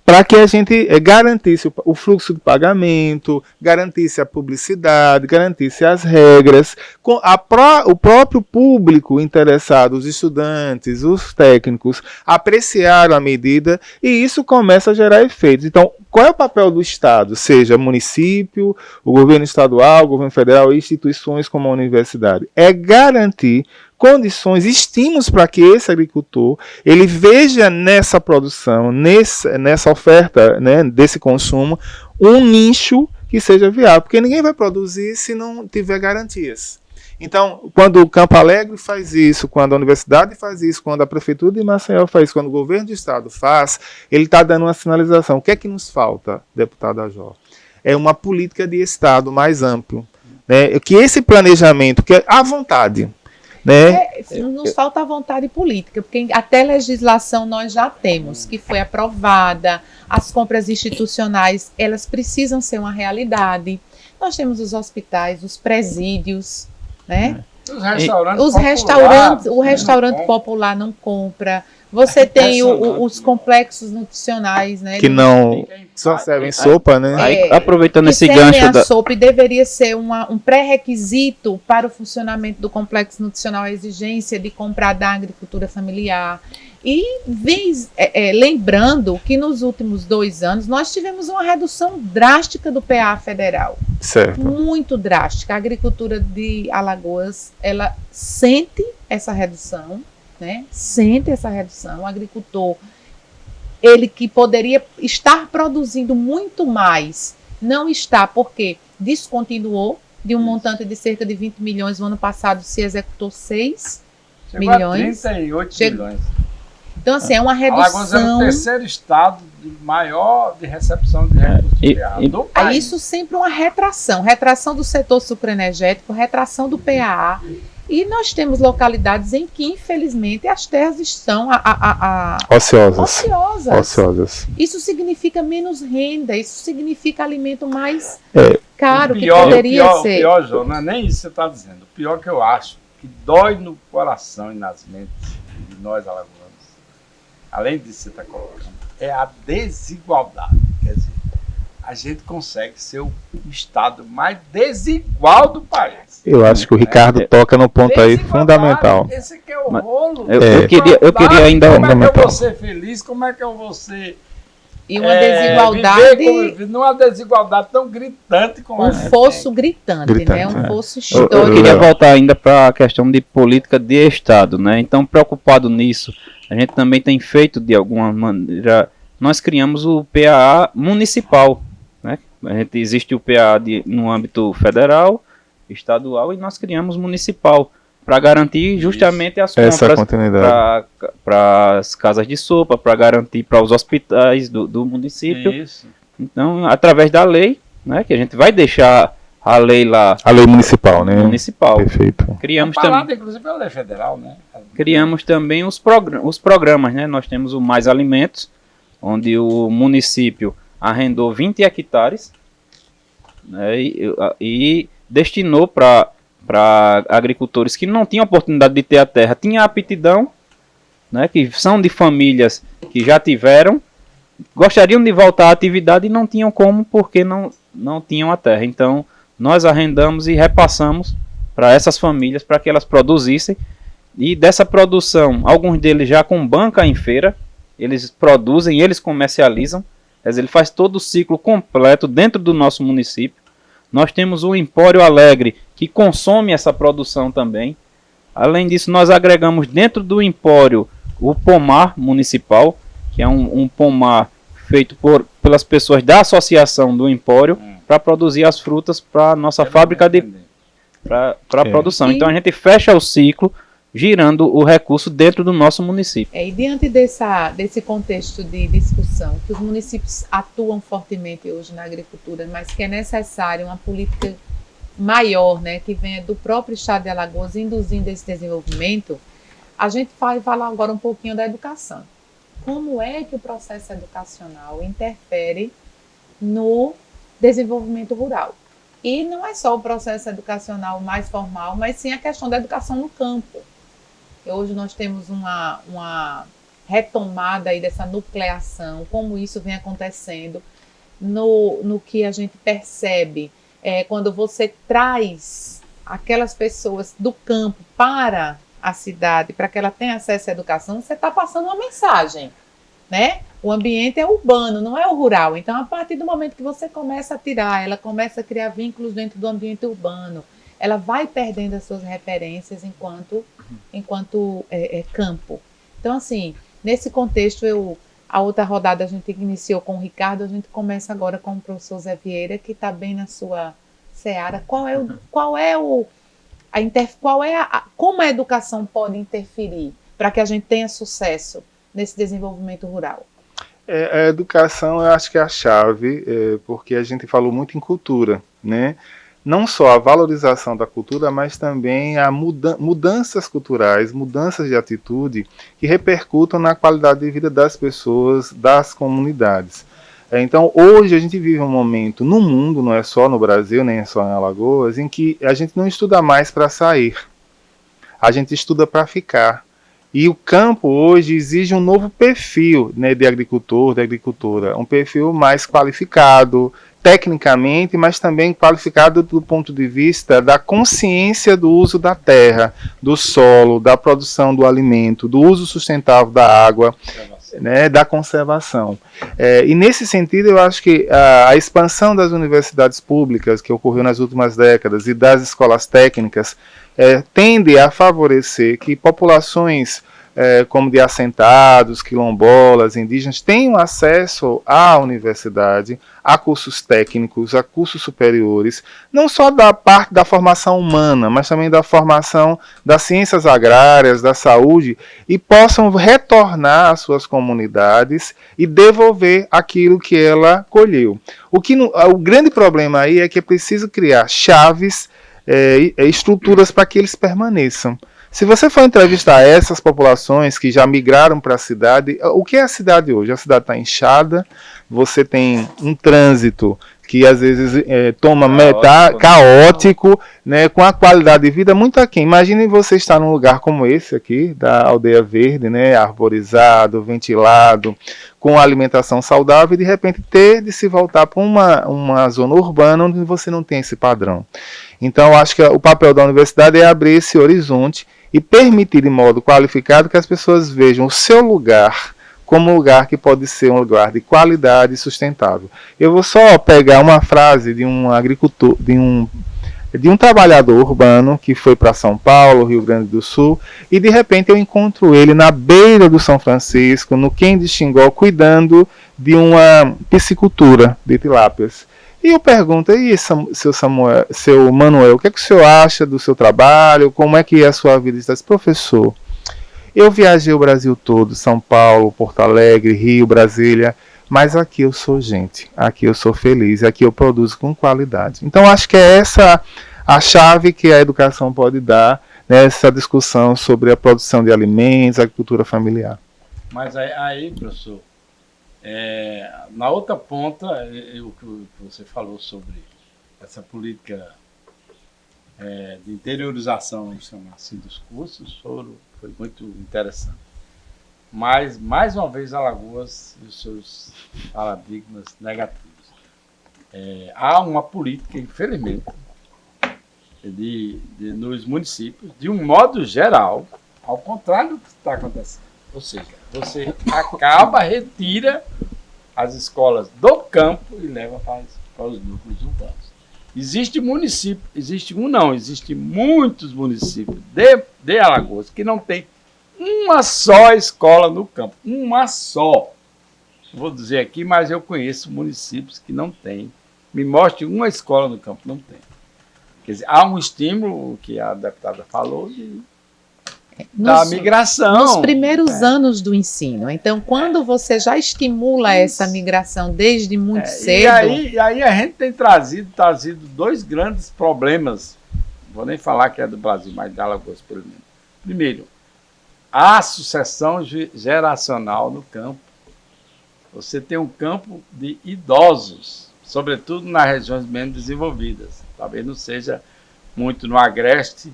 para que a gente garantisse o fluxo de pagamento, garantisse a publicidade, garantisse as regras, o próprio público interessado, os estudantes, os técnicos, apreciaram a medida e isso começa a gerar efeitos. Então, qual é o papel do Estado? Seja município, o governo estadual, o governo federal e instituições como a universidade. É garantir condições, estímulos para que esse agricultor ele veja nessa produção, nessa oferta, né, desse consumo, um nicho que seja viável, porque ninguém vai produzir se não tiver garantias. Então, quando o Campo Alegre faz isso, quando a universidade faz isso, quando a prefeitura de Maceió faz isso, quando o governo do estado faz, ele está dando uma sinalização. O que é que nos falta, deputado Ajó? É uma política de estado mais amplo, né? Que esse planejamento, que é à vontade, né? Nos falta a vontade política, porque até legislação nós já temos, que foi aprovada, as compras institucionais, elas precisam ser uma realidade. Nós temos os hospitais, os presídios, né? O restaurante popular não compra. Você tem os complexos nutricionais, né? Que não só servem sopa, né? Aí, aproveitando esse gancho a sopa, e deveria ser um pré-requisito para o funcionamento do complexo nutricional, a exigência de comprar da agricultura familiar. E lembrando que nos últimos 2 anos nós tivemos uma redução drástica do PA federal. Certo. Muito drástica. A agricultura de Alagoas, ela sente essa redução, né? Sente essa redução. O agricultor, ele que poderia estar produzindo muito mais, não está, porque descontinuou de um montante de cerca de 20 milhões. No ano passado se executou 6 milhões. 38 milhões. Então, assim, é uma redução. Alagoas é o 3º estado maior de recepção de recursos do país. Isso sempre uma retração do setor sucroenergético, retração do PAA. E nós temos localidades em que, infelizmente, as terras estão ociosas. Isso significa menos renda, isso significa alimento mais caro, que poderia ser. O pior, João, não é nem isso que você está dizendo. O pior que eu acho que dói no coração e nas mentes de nós alagoanos, além de você estar colocando, é a desigualdade. Quer dizer, a gente consegue ser o estado mais desigual do país. Eu acho que o Ricardo toca no ponto aí fundamental. Esse aqui é o rolo. Eu queria ainda... Como é que eu vou ser feliz? Como é que eu vou ser... E uma desigualdade... Numa desigualdade tão gritante como um fosso gritante, né? Um fosso histórico. Eu queria voltar ainda para a questão de política de Estado, né? Então, preocupado nisso, a gente também tem feito, de alguma maneira... Nós criamos o PAA municipal, né? Existe o PAA no âmbito federal, estadual, e nós criamos municipal para garantir justamente as compras para as casas de sopa, para garantir para os hospitais do município. Isso. Então, através da lei, né, que a gente vai deixar a lei lá. A lei municipal, né? Municipal. Perfeito. Criamos também, inclusive, pela lei federal, né? Criamos também os programas, né? Nós temos o Mais Alimentos, onde o município arrendou 20 hectares, né, e destinou para agricultores que não tinham oportunidade de ter a terra, tinham aptidão, né, que são de famílias que já tiveram, gostariam de voltar à atividade e não tinham como porque não tinham a terra. Então, nós arrendamos e repassamos para essas famílias para que elas produzissem, e dessa produção, alguns deles já com banca em feira, eles produzem, eles comercializam, quer dizer, ele faz todo o ciclo completo dentro do nosso município. Nós temos o Empório Alegre, que consome essa produção também. Além disso, nós agregamos dentro do Empório o pomar municipal, que é um pomar feito pelas pessoas da associação do Empório, para produzir as frutas para a nossa fábrica para produção. Então a gente fecha o ciclo, girando o recurso dentro do nosso município. E diante desse contexto de discussão, que os municípios atuam fortemente hoje na agricultura, mas que é necessário uma política maior, né, que venha do próprio estado de Alagoas, induzindo esse desenvolvimento, a gente vai falar agora um pouquinho da educação. Como é que o processo educacional interfere no desenvolvimento rural? E não é só o processo educacional mais formal, mas sim a questão da educação no campo. Hoje nós temos uma retomada aí dessa nucleação, como isso vem acontecendo, no que a gente percebe quando você traz aquelas pessoas do campo para a cidade, para que ela tenha acesso à educação, você está passando uma mensagem, né? O ambiente é urbano, não é o rural. Então, a partir do momento que você começa a tirar, ela começa a criar vínculos dentro do ambiente urbano, ela vai perdendo as suas referências enquanto campo. Então, assim, nesse contexto, a outra rodada a gente iniciou com o Ricardo, a gente começa agora com o professor Zé Vieira, que está bem na sua seara. Como a educação pode interferir para que a gente tenha sucesso nesse desenvolvimento rural? A educação, eu acho que é a chave, porque a gente falou muito em cultura, né? Não só a valorização da cultura, mas também a mudanças culturais, mudanças de atitude que repercutam na qualidade de vida das pessoas, das comunidades. Então, hoje a gente vive um momento no mundo, não é só no Brasil, nem é só em Alagoas, em que a gente não estuda mais para sair, a gente estuda para ficar. E o campo hoje exige um novo perfil, né, de agricultor, de agricultora, um perfil mais qualificado, tecnicamente, mas também qualificado do ponto de vista da consciência do uso da terra, do solo, da produção do alimento, do uso sustentável da água, né, da conservação. E nesse sentido, eu acho que a expansão das universidades públicas, que ocorreu nas últimas décadas, e das escolas técnicas, tende a favorecer que populações como de assentados, quilombolas, indígenas, tenham acesso à universidade, a cursos técnicos, a cursos superiores, não só da parte da formação humana, mas também da formação das ciências agrárias, da saúde, e possam retornar às suas comunidades e devolver aquilo que ela colheu. O grande problema aí é que é preciso criar chaves, estruturas para que eles permaneçam. Se você for entrevistar essas populações que já migraram para a cidade, o que é a cidade hoje? A cidade está inchada, você tem um trânsito que às vezes toma Caótico, né, com a qualidade de vida muito aquém. Imagine você estar num lugar como esse aqui, da Aldeia Verde, né, arborizado, ventilado, com alimentação saudável, e de repente ter de se voltar para uma zona urbana onde você não tem esse padrão. Então, acho que o papel da universidade é abrir esse horizonte e permitir de modo qualificado que as pessoas vejam o seu lugar como um lugar que pode ser um lugar de qualidade e sustentável. Eu vou só pegar uma frase de um agricultor, de um trabalhador urbano que foi para São Paulo, Rio Grande do Sul, e de repente eu encontro ele na beira do São Francisco, no Quém de Xingó, cuidando de uma piscicultura de tilápias. E eu pergunto, e seu Manuel, o que é que o senhor acha do seu trabalho? Como é que é a sua vida? Ele diz, professor, eu viajei o Brasil todo, São Paulo, Porto Alegre, Rio, Brasília, mas aqui eu sou gente, aqui eu sou feliz, aqui eu produzo com qualidade. Então acho que é essa a chave que a educação pode dar nessa discussão sobre a produção de alimentos, a agricultura familiar. Mas aí professor, na outra ponta, o que você falou sobre essa política de interiorização, vamos chamar assim, dos cursos, foi muito interessante. Mas, mais uma vez, Alagoas e os seus paradigmas negativos. Há uma política, infelizmente, nos municípios, de um modo geral, ao contrário do que está acontecendo. Ou seja, você retira as escolas do campo e leva para os núcleos urbanos. Existem muitos municípios de Alagoas que não tem uma só escola no campo. Uma só. Vou dizer aqui, mas eu conheço municípios que não tem. Me mostre uma escola no campo, não tem. Quer dizer, há um estímulo, que a deputada falou, da migração. Nos primeiros anos do ensino. Então, quando você já estimula essa migração desde muito cedo... E aí a gente tem trazido dois grandes problemas. Não vou nem falar que é do Brasil, mas da Alagoas, pelo menos. Primeiro, a sucessão geracional no campo. Você tem um campo de idosos, sobretudo nas regiões menos desenvolvidas. Talvez não seja muito no agreste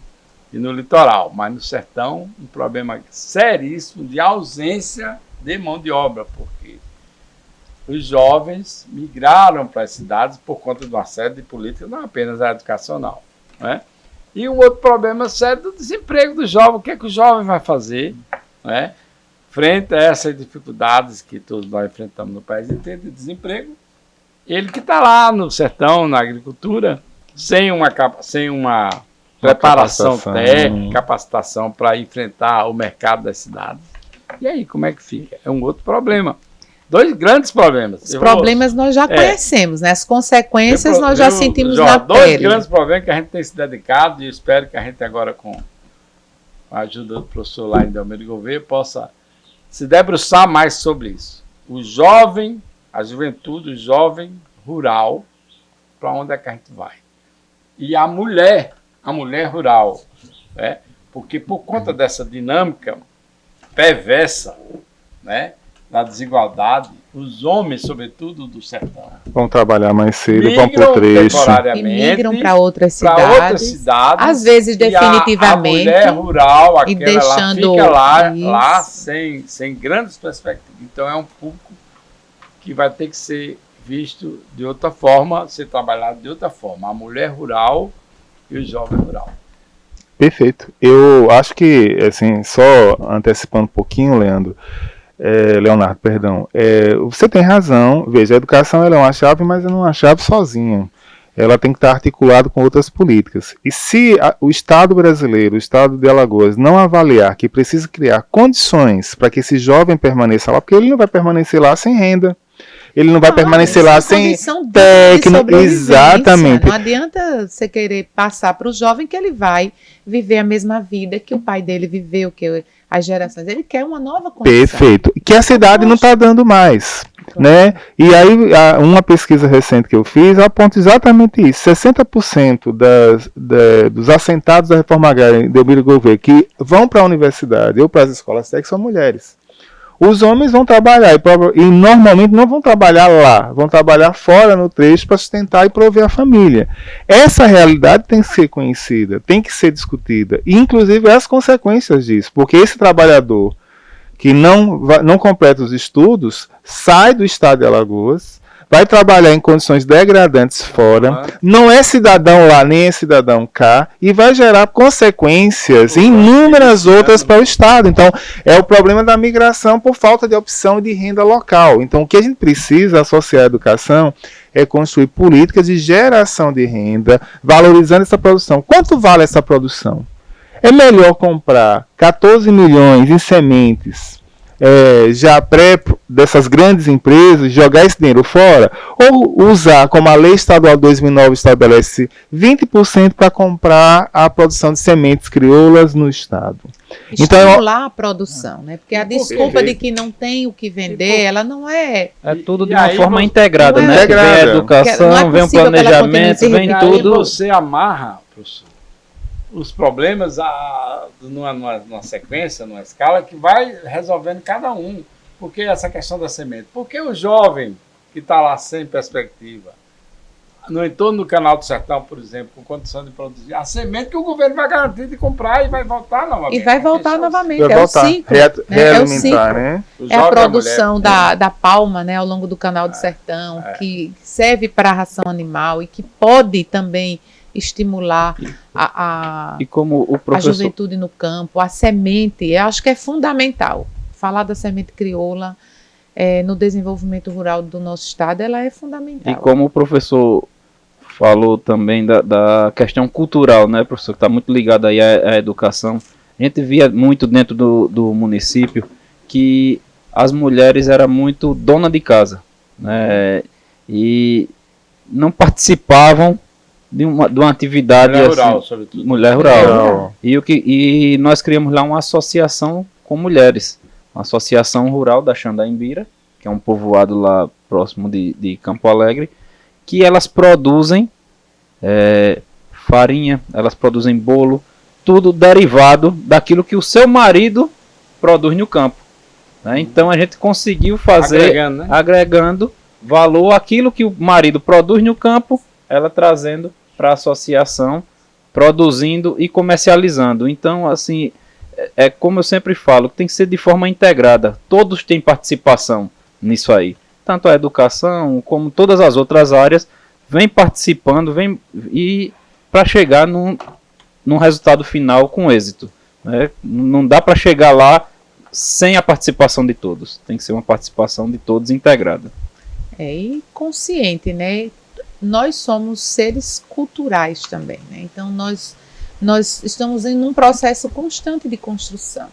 e no litoral, mas no sertão, um problema seríssimo de ausência de mão de obra, porque os jovens migraram para as cidades por conta de uma série de políticas, não apenas a educacional, né? E um outro problema sério do desemprego do jovem. O que é que o jovem vai fazer, né, frente a essas dificuldades que todos nós enfrentamos no país inteiro de desemprego? Ele que está lá no sertão, na agricultura, sem uma preparação técnica, capacitação para enfrentar o mercado das cidades. E aí, como é que fica? É um outro problema. Dois grandes problemas. Os problemas nós já conhecemos, né? As consequências nós já sentimos na pele. Dois grandes problemas que a gente tem se dedicado, e eu espero que a gente agora, com a ajuda do professor lá em Delmiro Gouveia, possa se debruçar mais sobre isso. O jovem, a juventude, o jovem rural, para onde é que a gente vai? E a mulher rural, né? Porque por conta dessa dinâmica perversa, né, da desigualdade, os homens, sobretudo do sertão, vão trabalhar mais cedo, vão para o trecho. E migram para outras cidades, às vezes definitivamente. A mulher rural, ela fica lá sem grandes perspectivas. Então é um público que vai ter que ser visto de outra forma, ser trabalhado de outra forma. A mulher rural e o jovem rural. Perfeito. Eu acho que, assim, só antecipando um pouquinho, Leonardo, perdão. Você tem razão. Veja, a educação ela é uma chave, mas não é uma chave sozinha. Ela tem que estar articulada com outras políticas. E se o Estado brasileiro, o Estado de Alagoas, não avaliar que precisa criar condições para que esse jovem permaneça lá, porque ele não vai permanecer lá sem renda, ele não vai permanecer lá sem técnico. Exatamente. Não adianta você querer passar para o jovem que ele vai viver a mesma vida que o pai dele viveu, que as gerações. Ele quer uma nova condição. Perfeito. Que a cidade não está dando mais. Né? E aí, uma pesquisa recente que eu fiz aponta exatamente isso. 60% dos assentados da reforma agrária em Delmiro Gouveia que vão para a universidade ou para as escolas técnicas são mulheres. Os homens vão trabalhar e normalmente não vão trabalhar lá, vão trabalhar fora no trecho para sustentar e prover a família. Essa realidade tem que ser conhecida, tem que ser discutida, e inclusive as consequências disso, porque esse trabalhador que não completa os estudos sai do estado de Alagoas, vai trabalhar em condições degradantes fora, não é cidadão lá, nem é cidadão cá, e vai gerar consequências inúmeras outras para o Estado. Então, é o problema da migração por falta de opção de renda local. Então, o que a gente precisa associar à educação é construir políticas de geração de renda, valorizando essa produção. Quanto vale essa produção? É melhor comprar 14 milhões em sementes já dessas grandes empresas, jogar esse dinheiro fora, ou usar, como a Lei Estadual 2009 estabelece, 20% para comprar a produção de sementes crioulas no Estado. Estimular a produção, né? Porque a desculpa de que não tem o que vender, ela não é... É tudo de uma forma integrada, não é né? integrada. Vem a educação, Não é vem o possível que ela planejamento, continue vem E aí tudo. você amarra, professor, os problemas numa sequência, numa escala, que vai resolvendo cada um. Porque essa questão da semente? Porque o jovem que está lá sem perspectiva, no entorno do Canal do Sertão, por exemplo, com condição de produzir, a semente que o governo vai garantir de comprar e vai voltar novamente. E vai voltar novamente, Vai é voltar. o ciclo. É o ciclo. Realimentar, né? É a produção da palma, né, ao longo do Canal do Sertão, que serve para a ração animal e que pode também estimular E como o a professor, juventude no campo, a semente. Eu acho que é fundamental. Falar da semente crioula no desenvolvimento rural do nosso estado, ela é fundamental. e como o professor falou também da questão cultural, né, professor, que está muito ligado aí à educação. A gente via muito dentro do município que as mulheres eram muito dona de casa, né, e não participavam de uma atividade Mulher assim, rural, sobretudo. mulher rural. Rural. E nós criamos lá uma associação com mulheres, uma associação rural da Xandaimbira, que é um povoado lá próximo de Campo Alegre, que elas produzem farinha, elas produzem bolo, tudo derivado daquilo que o seu marido produz no campo, né? Então a gente conseguiu fazer agregando valor àquilo que o marido produz no campo, ela trazendo para a associação, produzindo e comercializando. Então, assim, como eu sempre falo, tem que ser de forma integrada. Todos têm participação nisso aí. Tanto a educação como todas as outras áreas vem participando, e para chegar num resultado final com êxito, né? Não dá para chegar lá sem a participação de todos. Tem que ser uma participação de todos integrada. E consciente, né? Nós somos seres culturais também, né? Então nós estamos em um processo constante de construção.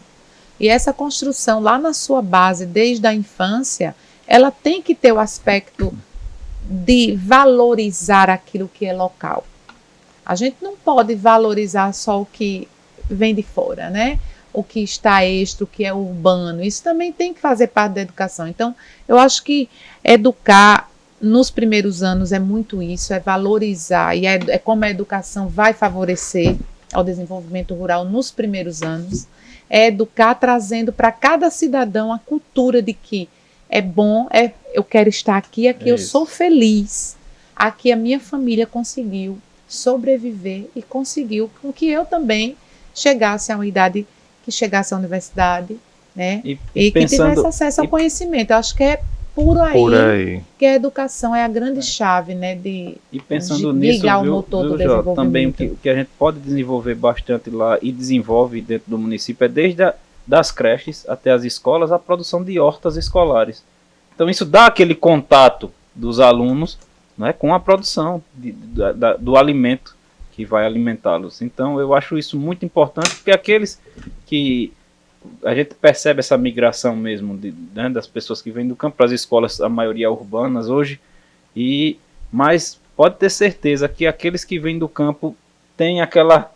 E essa construção lá na sua base, desde a infância, ela tem que ter o aspecto de valorizar aquilo que é local. A gente não pode valorizar só o que vem de fora, né? O que está extra, o que é urbano. Isso também tem que fazer parte da educação. Então, eu acho que educar nos primeiros anos é muito isso, é valorizar, e é como a educação vai favorecer ao desenvolvimento rural nos primeiros anos, é educar trazendo para cada cidadão a cultura de que é bom, eu quero estar aqui eu sou feliz, aqui a minha família conseguiu sobreviver e conseguiu com que eu também chegasse a uma idade, que chegasse à universidade, né? E que tivesse acesso ao conhecimento. Eu acho que é por aí que a educação é a grande chave, né, de pensando ligar nisso, o motor do Jó, desenvolvimento. também o que a gente pode desenvolver bastante lá e desenvolve dentro do município é desde das creches até as escolas, a produção de hortas escolares. Então isso dá aquele contato dos alunos, né, com a produção do alimento que vai alimentá-los. Então eu acho isso muito importante, porque aqueles que a gente percebe essa migração mesmo né, das pessoas que vêm do campo para as escolas, a maioria urbanas hoje, mas pode ter certeza que aqueles que vêm do campo têm aquela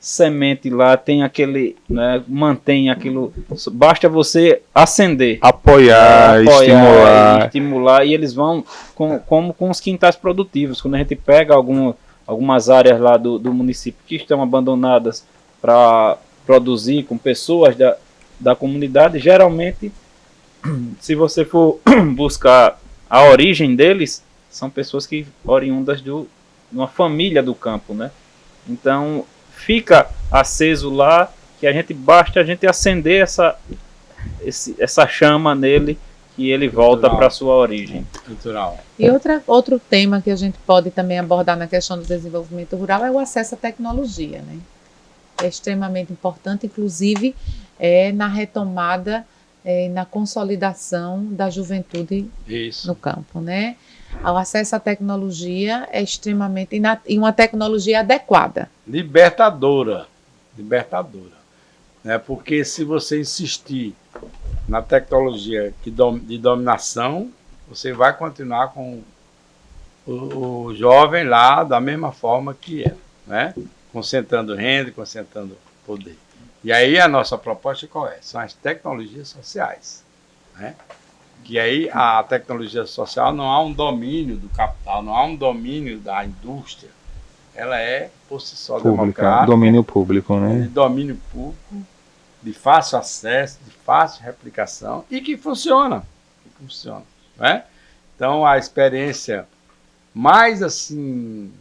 semente lá, tem aquele, né, mantém aquilo, basta você acender, apoiar, estimular, e eles vão como com os quintais produtivos. Quando a gente pega algumas áreas lá do município que estão abandonadas para produzir com pessoas da comunidade, geralmente se você for buscar a origem deles, são pessoas que oriundas de uma família do campo, né? Então fica aceso lá, que basta a gente acender essa chama nele, que ele volta para a sua origem. Cultural. E outro tema que a gente pode também abordar na questão do desenvolvimento rural é o acesso à tecnologia, né? É extremamente importante, inclusive na retomada, na consolidação da juventude no campo, né? O acesso à tecnologia é extremamente... E uma tecnologia adequada. Libertadora. Né? Porque se você insistir na tecnologia de dominação, você vai continuar com o jovem lá da mesma forma que é, né? Concentrando renda, concentrando poder. E aí a nossa proposta qual é? São as tecnologias sociais, né? Que aí a tecnologia social não há um domínio do capital, não há um domínio da indústria. Ela é, por si só, democrática. Domínio público, né? De domínio público, de fácil acesso, de fácil replicação e que funciona. Né? Então, a experiência mais assim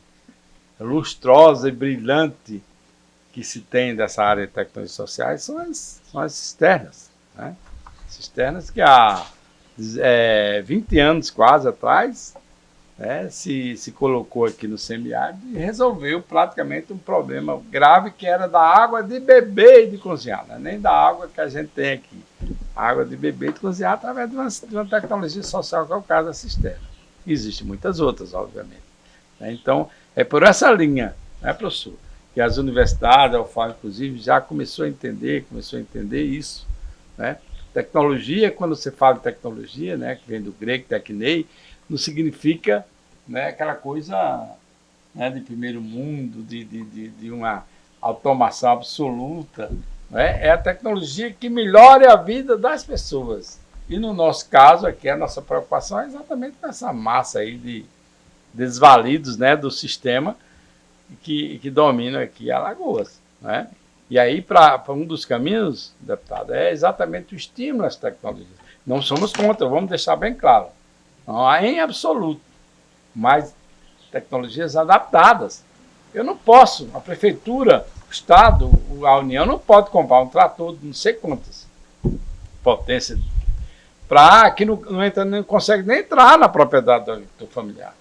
lustrosa e brilhante que se tem dessa área de tecnologias sociais são as cisternas. Né? Cisternas que há 20 anos quase atrás, né, se colocou aqui no semiárido e resolveu praticamente um problema grave que era da água de beber e de cozinhar, né? Nem da água que a gente tem aqui. A água de beber e de cozinhar através de uma tecnologia social que é o caso da cisterna. Existem muitas outras, obviamente. Né? Então, é por essa linha, né, professor, que as universidades, a UFAM, inclusive, já começou a entender isso, né? Tecnologia, quando você fala de tecnologia, né, que vem do grego tecnei, não significa, né, aquela coisa, né, de primeiro mundo, de uma automação absoluta. Né? É a tecnologia que melhore a vida das pessoas. E no nosso caso aqui, a nossa preocupação é exatamente com essa massa aí de desvalidos, né, do sistema que domina aqui Alagoas. Né? E aí, para um dos caminhos, deputado, é exatamente o estímulo às tecnologias. Não somos contra, vamos deixar bem claro. Não há em absoluto, mas tecnologias adaptadas. Eu não posso, a prefeitura, o Estado, a União não pode comprar um trator de não sei quantas potências para que não consegue nem entrar na propriedade do agricultor familiar.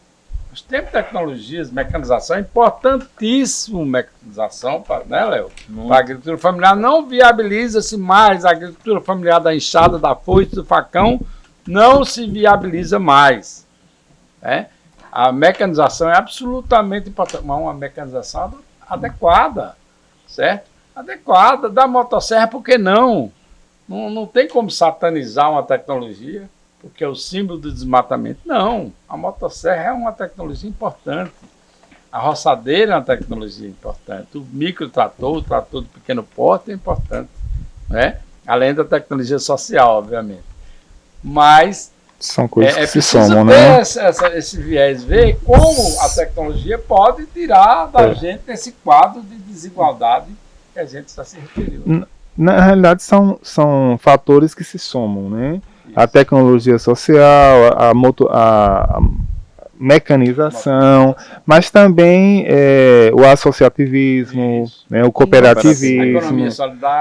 Nós temos tecnologias, mecanização, é importantíssimo mecanização, né, Léo? Para a agricultura familiar não viabiliza-se mais, a agricultura familiar da enxada, da foice, do facão, não se viabiliza mais. Né? A mecanização é absolutamente importante, mas uma mecanização adequada, certo? Adequada, da motosserra, por que não? Não tem como satanizar uma tecnologia, porque é o símbolo do desmatamento. Não, a motosserra é uma tecnologia importante. A roçadeira é uma tecnologia importante. O microtrator, o trator de pequeno porte é importante. Né? Além da tecnologia social, obviamente. Mas são coisas que se preciso somam, ter né? esse viés, ver como a tecnologia pode tirar da gente esse quadro de desigualdade que a gente está se referindo. Na realidade, são fatores que se somam, né? A tecnologia social, a mecanização, mas também o associativismo, né, o cooperativismo,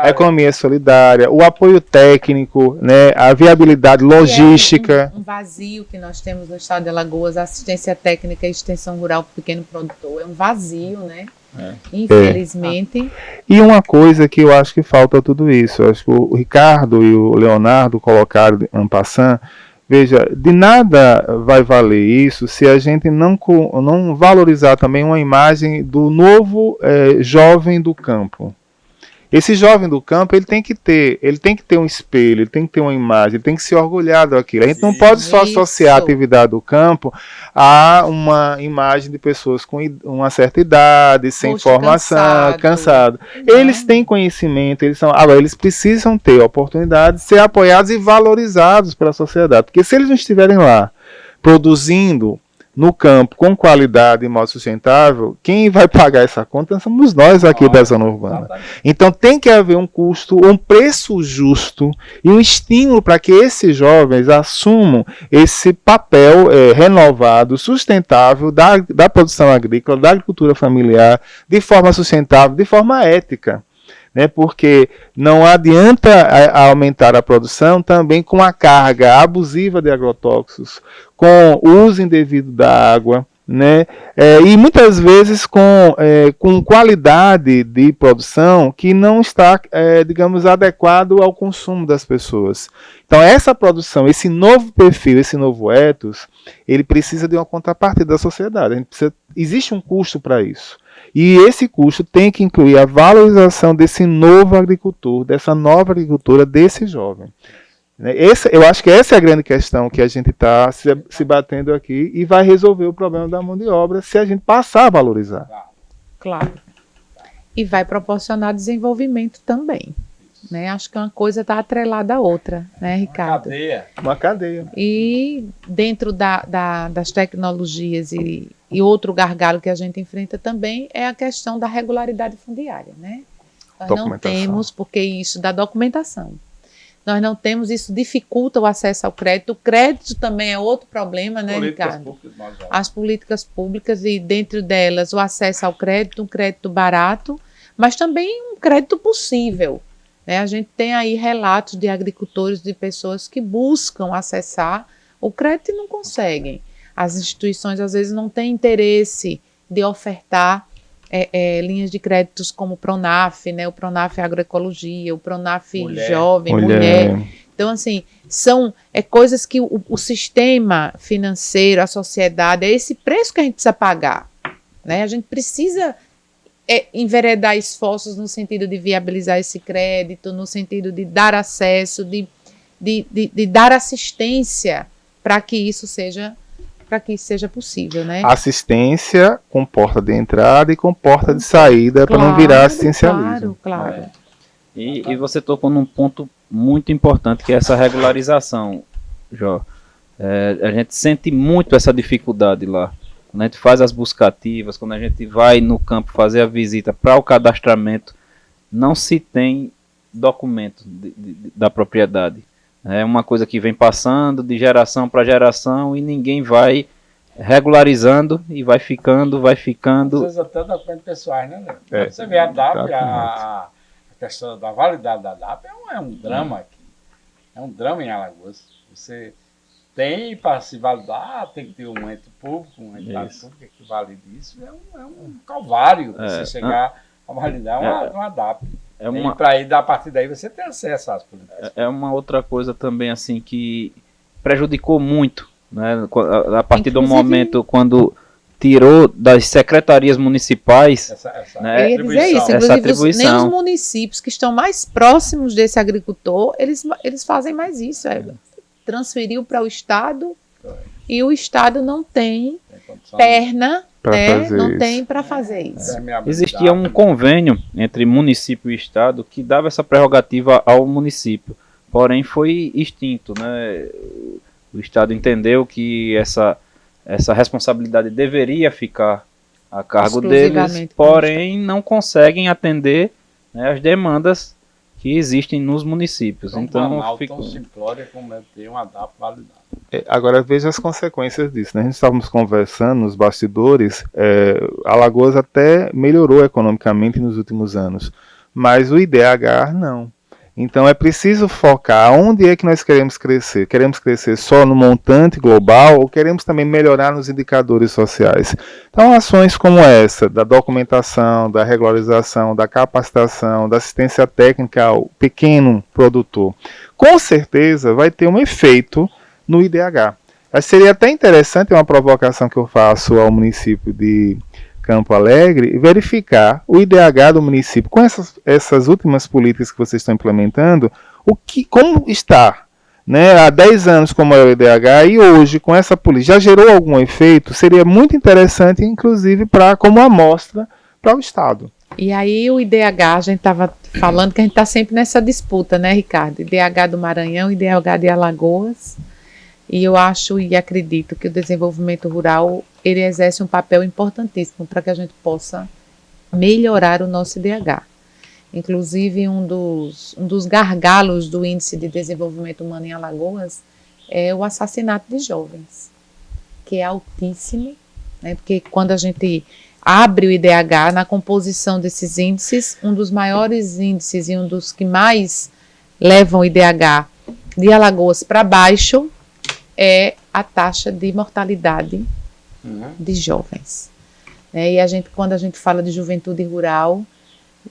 a economia solidária, o apoio técnico, né, a viabilidade logística. Um vazio que nós temos no estado de Alagoas, a assistência técnica e extensão rural para o pequeno produtor, é um vazio, né? Infelizmente. E uma coisa que eu acho que falta tudo isso, eu acho que o Ricardo e o Leonardo colocaram en passant, veja, de nada vai valer isso se a gente não valorizar também uma imagem do novo jovem do campo. Esse jovem do campo, ele tem que ter um espelho, ele tem que ter uma imagem, ele tem que se orgulhar daquilo. A gente não pode só associar a atividade do campo a uma imagem de pessoas com uma certa idade, sem formação, cansado. Eles têm conhecimento, eles precisam ter a oportunidade de ser apoiados e valorizados pela sociedade. Porque se eles não estiverem lá produzindo, no campo com qualidade e modo sustentável, quem vai pagar essa conta somos nós aqui da zona urbana. Então tem que haver um custo, um preço justo e um estímulo para que esses jovens assumam esse papel renovado, sustentável da produção agrícola, da agricultura familiar, de forma sustentável, de forma ética. Né, porque não adianta aumentar a produção também com a carga abusiva de agrotóxicos, com o uso indevido da água, né, e muitas vezes com qualidade de produção que não está, digamos, adequado ao consumo das pessoas. Então essa produção, esse novo perfil, esse novo ethos, ele precisa de uma contrapartida da sociedade. Existe um custo para isso. E esse custo tem que incluir a valorização desse novo agricultor, dessa nova agricultura, desse jovem. Eu acho que essa é a grande questão que a gente está se batendo aqui e vai resolver o problema da mão de obra se a gente passar a valorizar. Claro. E vai proporcionar desenvolvimento também. Né? Acho que uma coisa está atrelada à outra, né, Ricardo? Uma cadeia. E dentro das tecnologias e outro gargalo que a gente enfrenta também é a questão da regularidade fundiária, né? Nós não temos, porque isso da documentação. Nós não temos, isso dificulta o acesso ao crédito. O crédito também é outro problema, né, Ricardo? As políticas públicas e dentro delas o acesso ao crédito, um crédito barato, mas também um crédito possível. Né? A gente tem aí relatos de agricultores, de pessoas que buscam acessar o crédito e não conseguem. As instituições, às vezes, não têm interesse de ofertar linhas de créditos como o Pronaf, né? O Pronaf Agroecologia, o Pronaf Jovem, Mulher. Então, assim, são coisas que o sistema financeiro, a sociedade, é esse preço que a gente precisa pagar. Né? A gente precisa enveredar esforços no sentido de viabilizar esse crédito, no sentido de dar acesso, de dar assistência para que isso seja possível, né? Assistência com porta de entrada e com porta de saída, para não virar assistencialismo. Claro. E você tocou num ponto muito importante, que é essa regularização, Jó. A gente sente muito essa dificuldade lá. Quando a gente faz as buscativas, quando a gente vai no campo fazer a visita para o cadastramento, não se tem documento da propriedade. É uma coisa que vem passando de geração para geração e ninguém vai regularizando e vai ficando. Às vezes até documentos pessoais, né? Você vê a DAP, a questão da validade da DAP é um drama aqui. É um drama em Alagoas. Você tem, para se validar, tem que ter um ente público, uma entidade pública que valide isso. É um calvário você chegar a validar uma DAP. E para ir, a partir daí, você tem acesso às políticas. É uma outra coisa também, assim, que prejudicou muito, né? A partir do momento quando tirou das secretarias municipais essa atribuição. Nem os municípios que estão mais próximos desse agricultor, eles fazem mais isso. Transferiu para o Estado e o Estado não tem perna, não tem para fazer isso. Existia um convênio entre município e Estado que dava essa prerrogativa ao município, porém foi extinto, né? O Estado entendeu que essa responsabilidade deveria ficar a cargo deles, porém não conseguem atender, né, as demandas que existem nos municípios. Então fica simplória como ter uma DAP validada. Agora veja as consequências disso, né? A gente estávamos conversando nos bastidores, Alagoas até melhorou economicamente nos últimos anos, mas o IDH não. Então é preciso focar onde é que nós queremos crescer. Queremos crescer só no montante global ou queremos também melhorar nos indicadores sociais? Então ações como essa, da documentação, da regularização, da capacitação, da assistência técnica ao pequeno produtor, com certeza vai ter um efeito no IDH. Seria até interessante, uma provocação que eu faço ao município de Campo Alegre, verificar o IDH do município com essas últimas políticas que vocês estão implementando, como está, né? Há 10 anos como é o IDH e hoje com essa política, já gerou algum efeito? Seria muito interessante, inclusive, como amostra para o Estado. E aí o IDH, a gente estava falando que a gente está sempre nessa disputa, né, Ricardo? IDH do Maranhão, IDH de Alagoas. E eu acho e acredito que o desenvolvimento rural, ele exerce um papel importantíssimo para que a gente possa melhorar o nosso IDH. Inclusive, um dos gargalos do Índice de Desenvolvimento Humano em Alagoas é o assassinato de jovens, que é altíssimo, né? Porque quando a gente abre o IDH, na composição desses índices, um dos maiores índices e um dos que mais levam o IDH de Alagoas para baixo é a taxa de mortalidade de jovens. E quando a gente fala de juventude rural,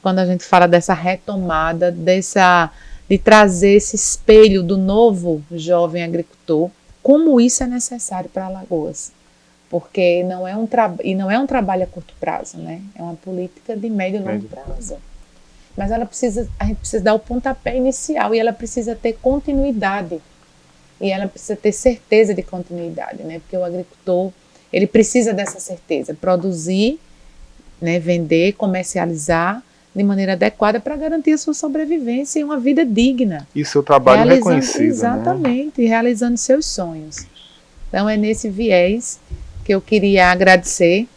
quando a gente fala dessa retomada, de trazer esse espelho do novo jovem agricultor, como isso é necessário para Alagoas. Porque não é um trabalho a curto prazo, né? É uma política de médio e longo prazo. Mas a gente precisa dar o pontapé inicial e ela precisa ter continuidade. E ela precisa ter certeza de continuidade, né? Porque o agricultor, ele precisa dessa certeza, produzir, né, vender, comercializar de maneira adequada para garantir a sua sobrevivência e uma vida digna. E seu trabalho reconhecido. Exatamente, né? Realizando seus sonhos. Então é nesse viés que eu queria agradecer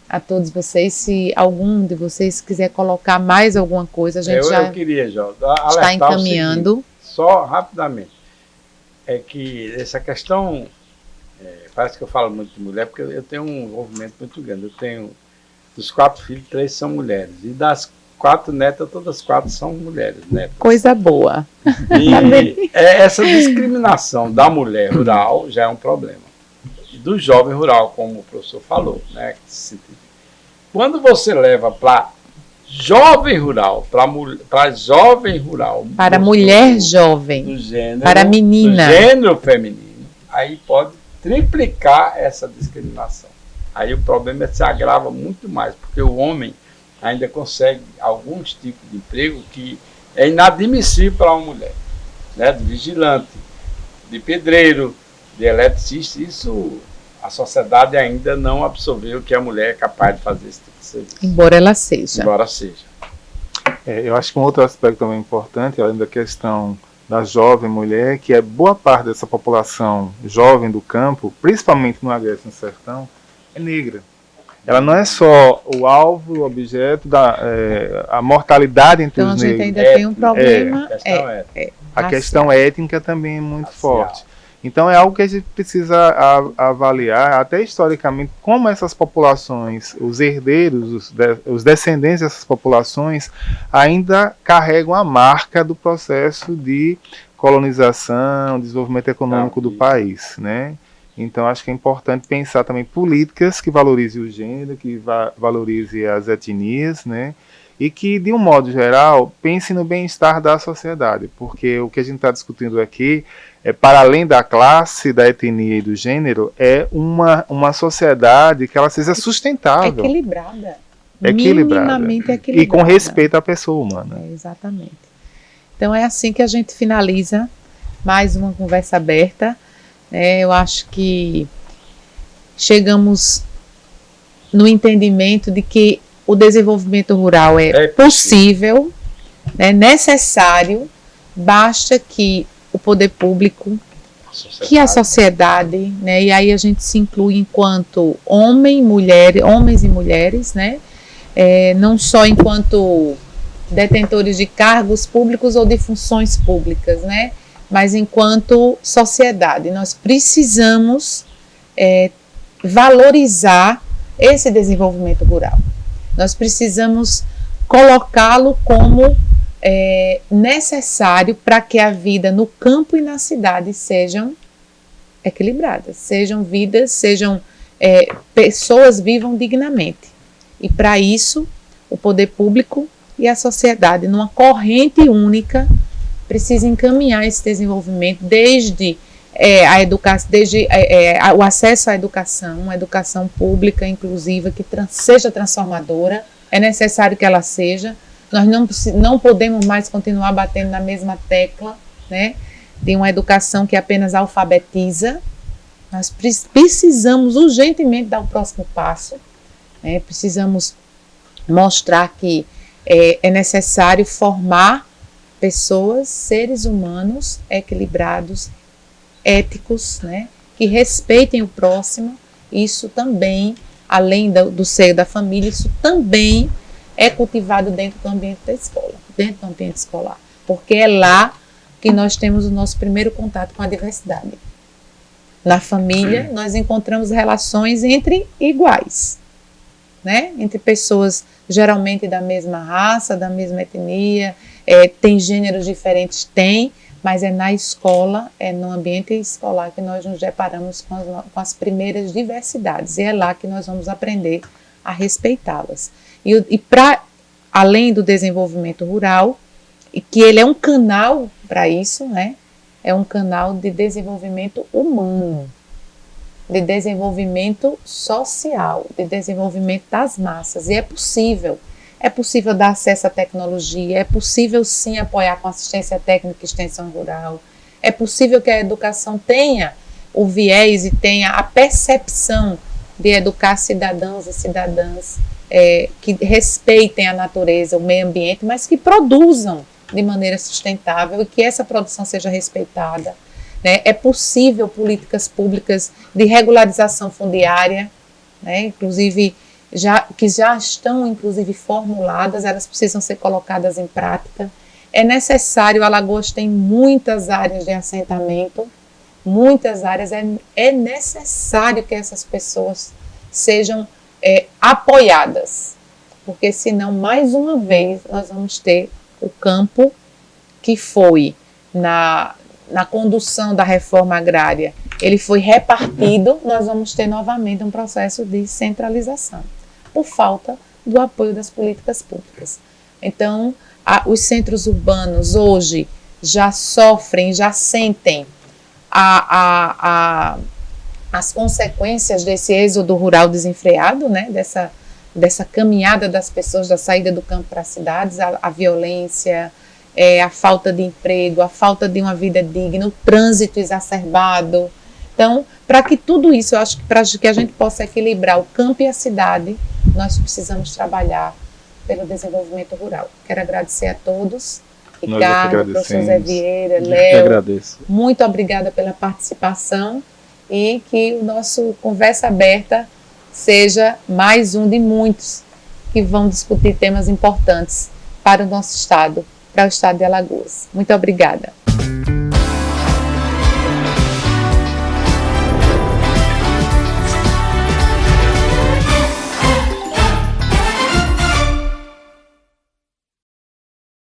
a todos vocês. Se algum de vocês quiser colocar mais alguma coisa, a gente eu queria, Jó, está encaminhando. Seguinte, só rapidamente, é que essa questão, parece que eu falo muito de mulher, porque eu tenho um envolvimento muito grande. Eu tenho, dos 4 filhos, 3 são mulheres. E das 4 netas, todas 4 são mulheres, netas. Coisa boa. E essa discriminação da mulher rural já é um problema. E do jovem rural, como o professor falou, né? Quando você leva para jovem rural, para jovem rural, para mulher jovem, do gênero, para menina, do gênero feminino, aí pode triplicar essa discriminação. Aí o problema se agrava muito mais, porque o homem ainda consegue alguns tipos de emprego que é inadmissível para uma mulher, né? De vigilante, de pedreiro, de eletricista. Isso a sociedade ainda não absorveu que a mulher é capaz de fazer esse tipo de serviço. Embora ela seja. Embora seja. Eu acho que um outro aspecto também importante, além da questão da jovem mulher, que é boa parte dessa população jovem do campo, principalmente no Agreste e no Sertão, é negra. Ela não é só o alvo, o objeto a mortalidade entre então, os negros. Então a gente ainda tem um problema. A questão étnica também é muito forte. Então é algo que a gente precisa avaliar, até historicamente, como essas populações, os herdeiros, os descendentes dessas populações, ainda carregam a marca do processo de colonização, desenvolvimento econômico do país, né? Então acho que é importante pensar também políticas que valorizem o gênero, que valorizem as etnias, né? E que, de um modo geral, pense no bem-estar da sociedade, porque o que a gente está discutindo aqui para além da classe, da etnia e do gênero, é uma sociedade que ela seja sustentável. Equilibrada. Minimamente equilibrada. E com respeito à pessoa humana. Exatamente. Então é assim que a gente finaliza mais uma conversa aberta. Eu acho que chegamos no entendimento de que o desenvolvimento rural é possível, é necessário, basta que o poder público, que a sociedade, né, e aí a gente se inclui enquanto homens e mulheres, né, não só enquanto detentores de cargos públicos ou de funções públicas, né, mas enquanto sociedade. Nós precisamos valorizar esse desenvolvimento rural. Nós precisamos colocá-lo como necessário para que a vida no campo e na cidade sejam equilibradas, sejam pessoas vivam dignamente. E para isso, o poder público e a sociedade, numa corrente única, precisam encaminhar esse desenvolvimento desde o acesso à educação, uma educação pública, inclusiva, que seja transformadora. É necessário que ela seja. Nós não podemos mais continuar batendo na mesma tecla, né, de uma educação que apenas alfabetiza. Nós precisamos urgentemente dar o próximo passo, né, precisamos mostrar que é necessário formar pessoas, seres humanos equilibrados éticos, né, que respeitem o próximo. Isso também, além do seio da família, isso também é cultivado dentro do ambiente da escola, dentro do ambiente escolar, porque é lá que nós temos o nosso primeiro contato com a diversidade. Na família, nós encontramos relações entre iguais, né? Entre pessoas geralmente da mesma raça, da mesma etnia, tem gêneros diferentes, mas é na escola, é no ambiente escolar que nós nos deparamos com as primeiras diversidades, e é lá que nós vamos aprender a respeitá-las. E para além do desenvolvimento rural, e que ele é um canal para isso, né? É um canal de desenvolvimento humano, de desenvolvimento social, de desenvolvimento das massas. E é possível dar acesso à tecnologia, é possível sim apoiar com assistência técnica e extensão rural, é possível que a educação tenha o viés e tenha a percepção de educar cidadãos e cidadãs que respeitem a natureza, o meio ambiente, mas que produzam de maneira sustentável e que essa produção seja respeitada, né? É possível políticas públicas de regularização fundiária, né? Inclusive, que já estão inclusive formuladas, elas precisam ser colocadas em prática. É necessário, Alagoas tem muitas áreas de assentamento, muitas áreas, é necessário que essas pessoas sejam apoiadas, porque senão, mais uma vez, nós vamos ter o campo que foi na condução da reforma agrária, ele foi repartido, nós vamos ter novamente um processo de centralização, por falta do apoio das políticas públicas. Então, os centros urbanos hoje já sofrem, já sentem as consequências desse êxodo rural desenfreado, né? Dessa caminhada das pessoas, da saída do campo para as cidades, a violência, a falta de emprego, a falta de uma vida digna, o trânsito exacerbado. Então, para que tudo isso, eu acho que para que a gente possa equilibrar o campo e a cidade, nós precisamos trabalhar pelo desenvolvimento rural. Quero agradecer a todos, Ricardo, professor Zé Vieira, Léo, muito obrigada pela participação e que o nosso Conversa Aberta seja mais um de muitos que vão discutir temas importantes para o nosso estado, para o estado de Alagoas. Muito obrigada.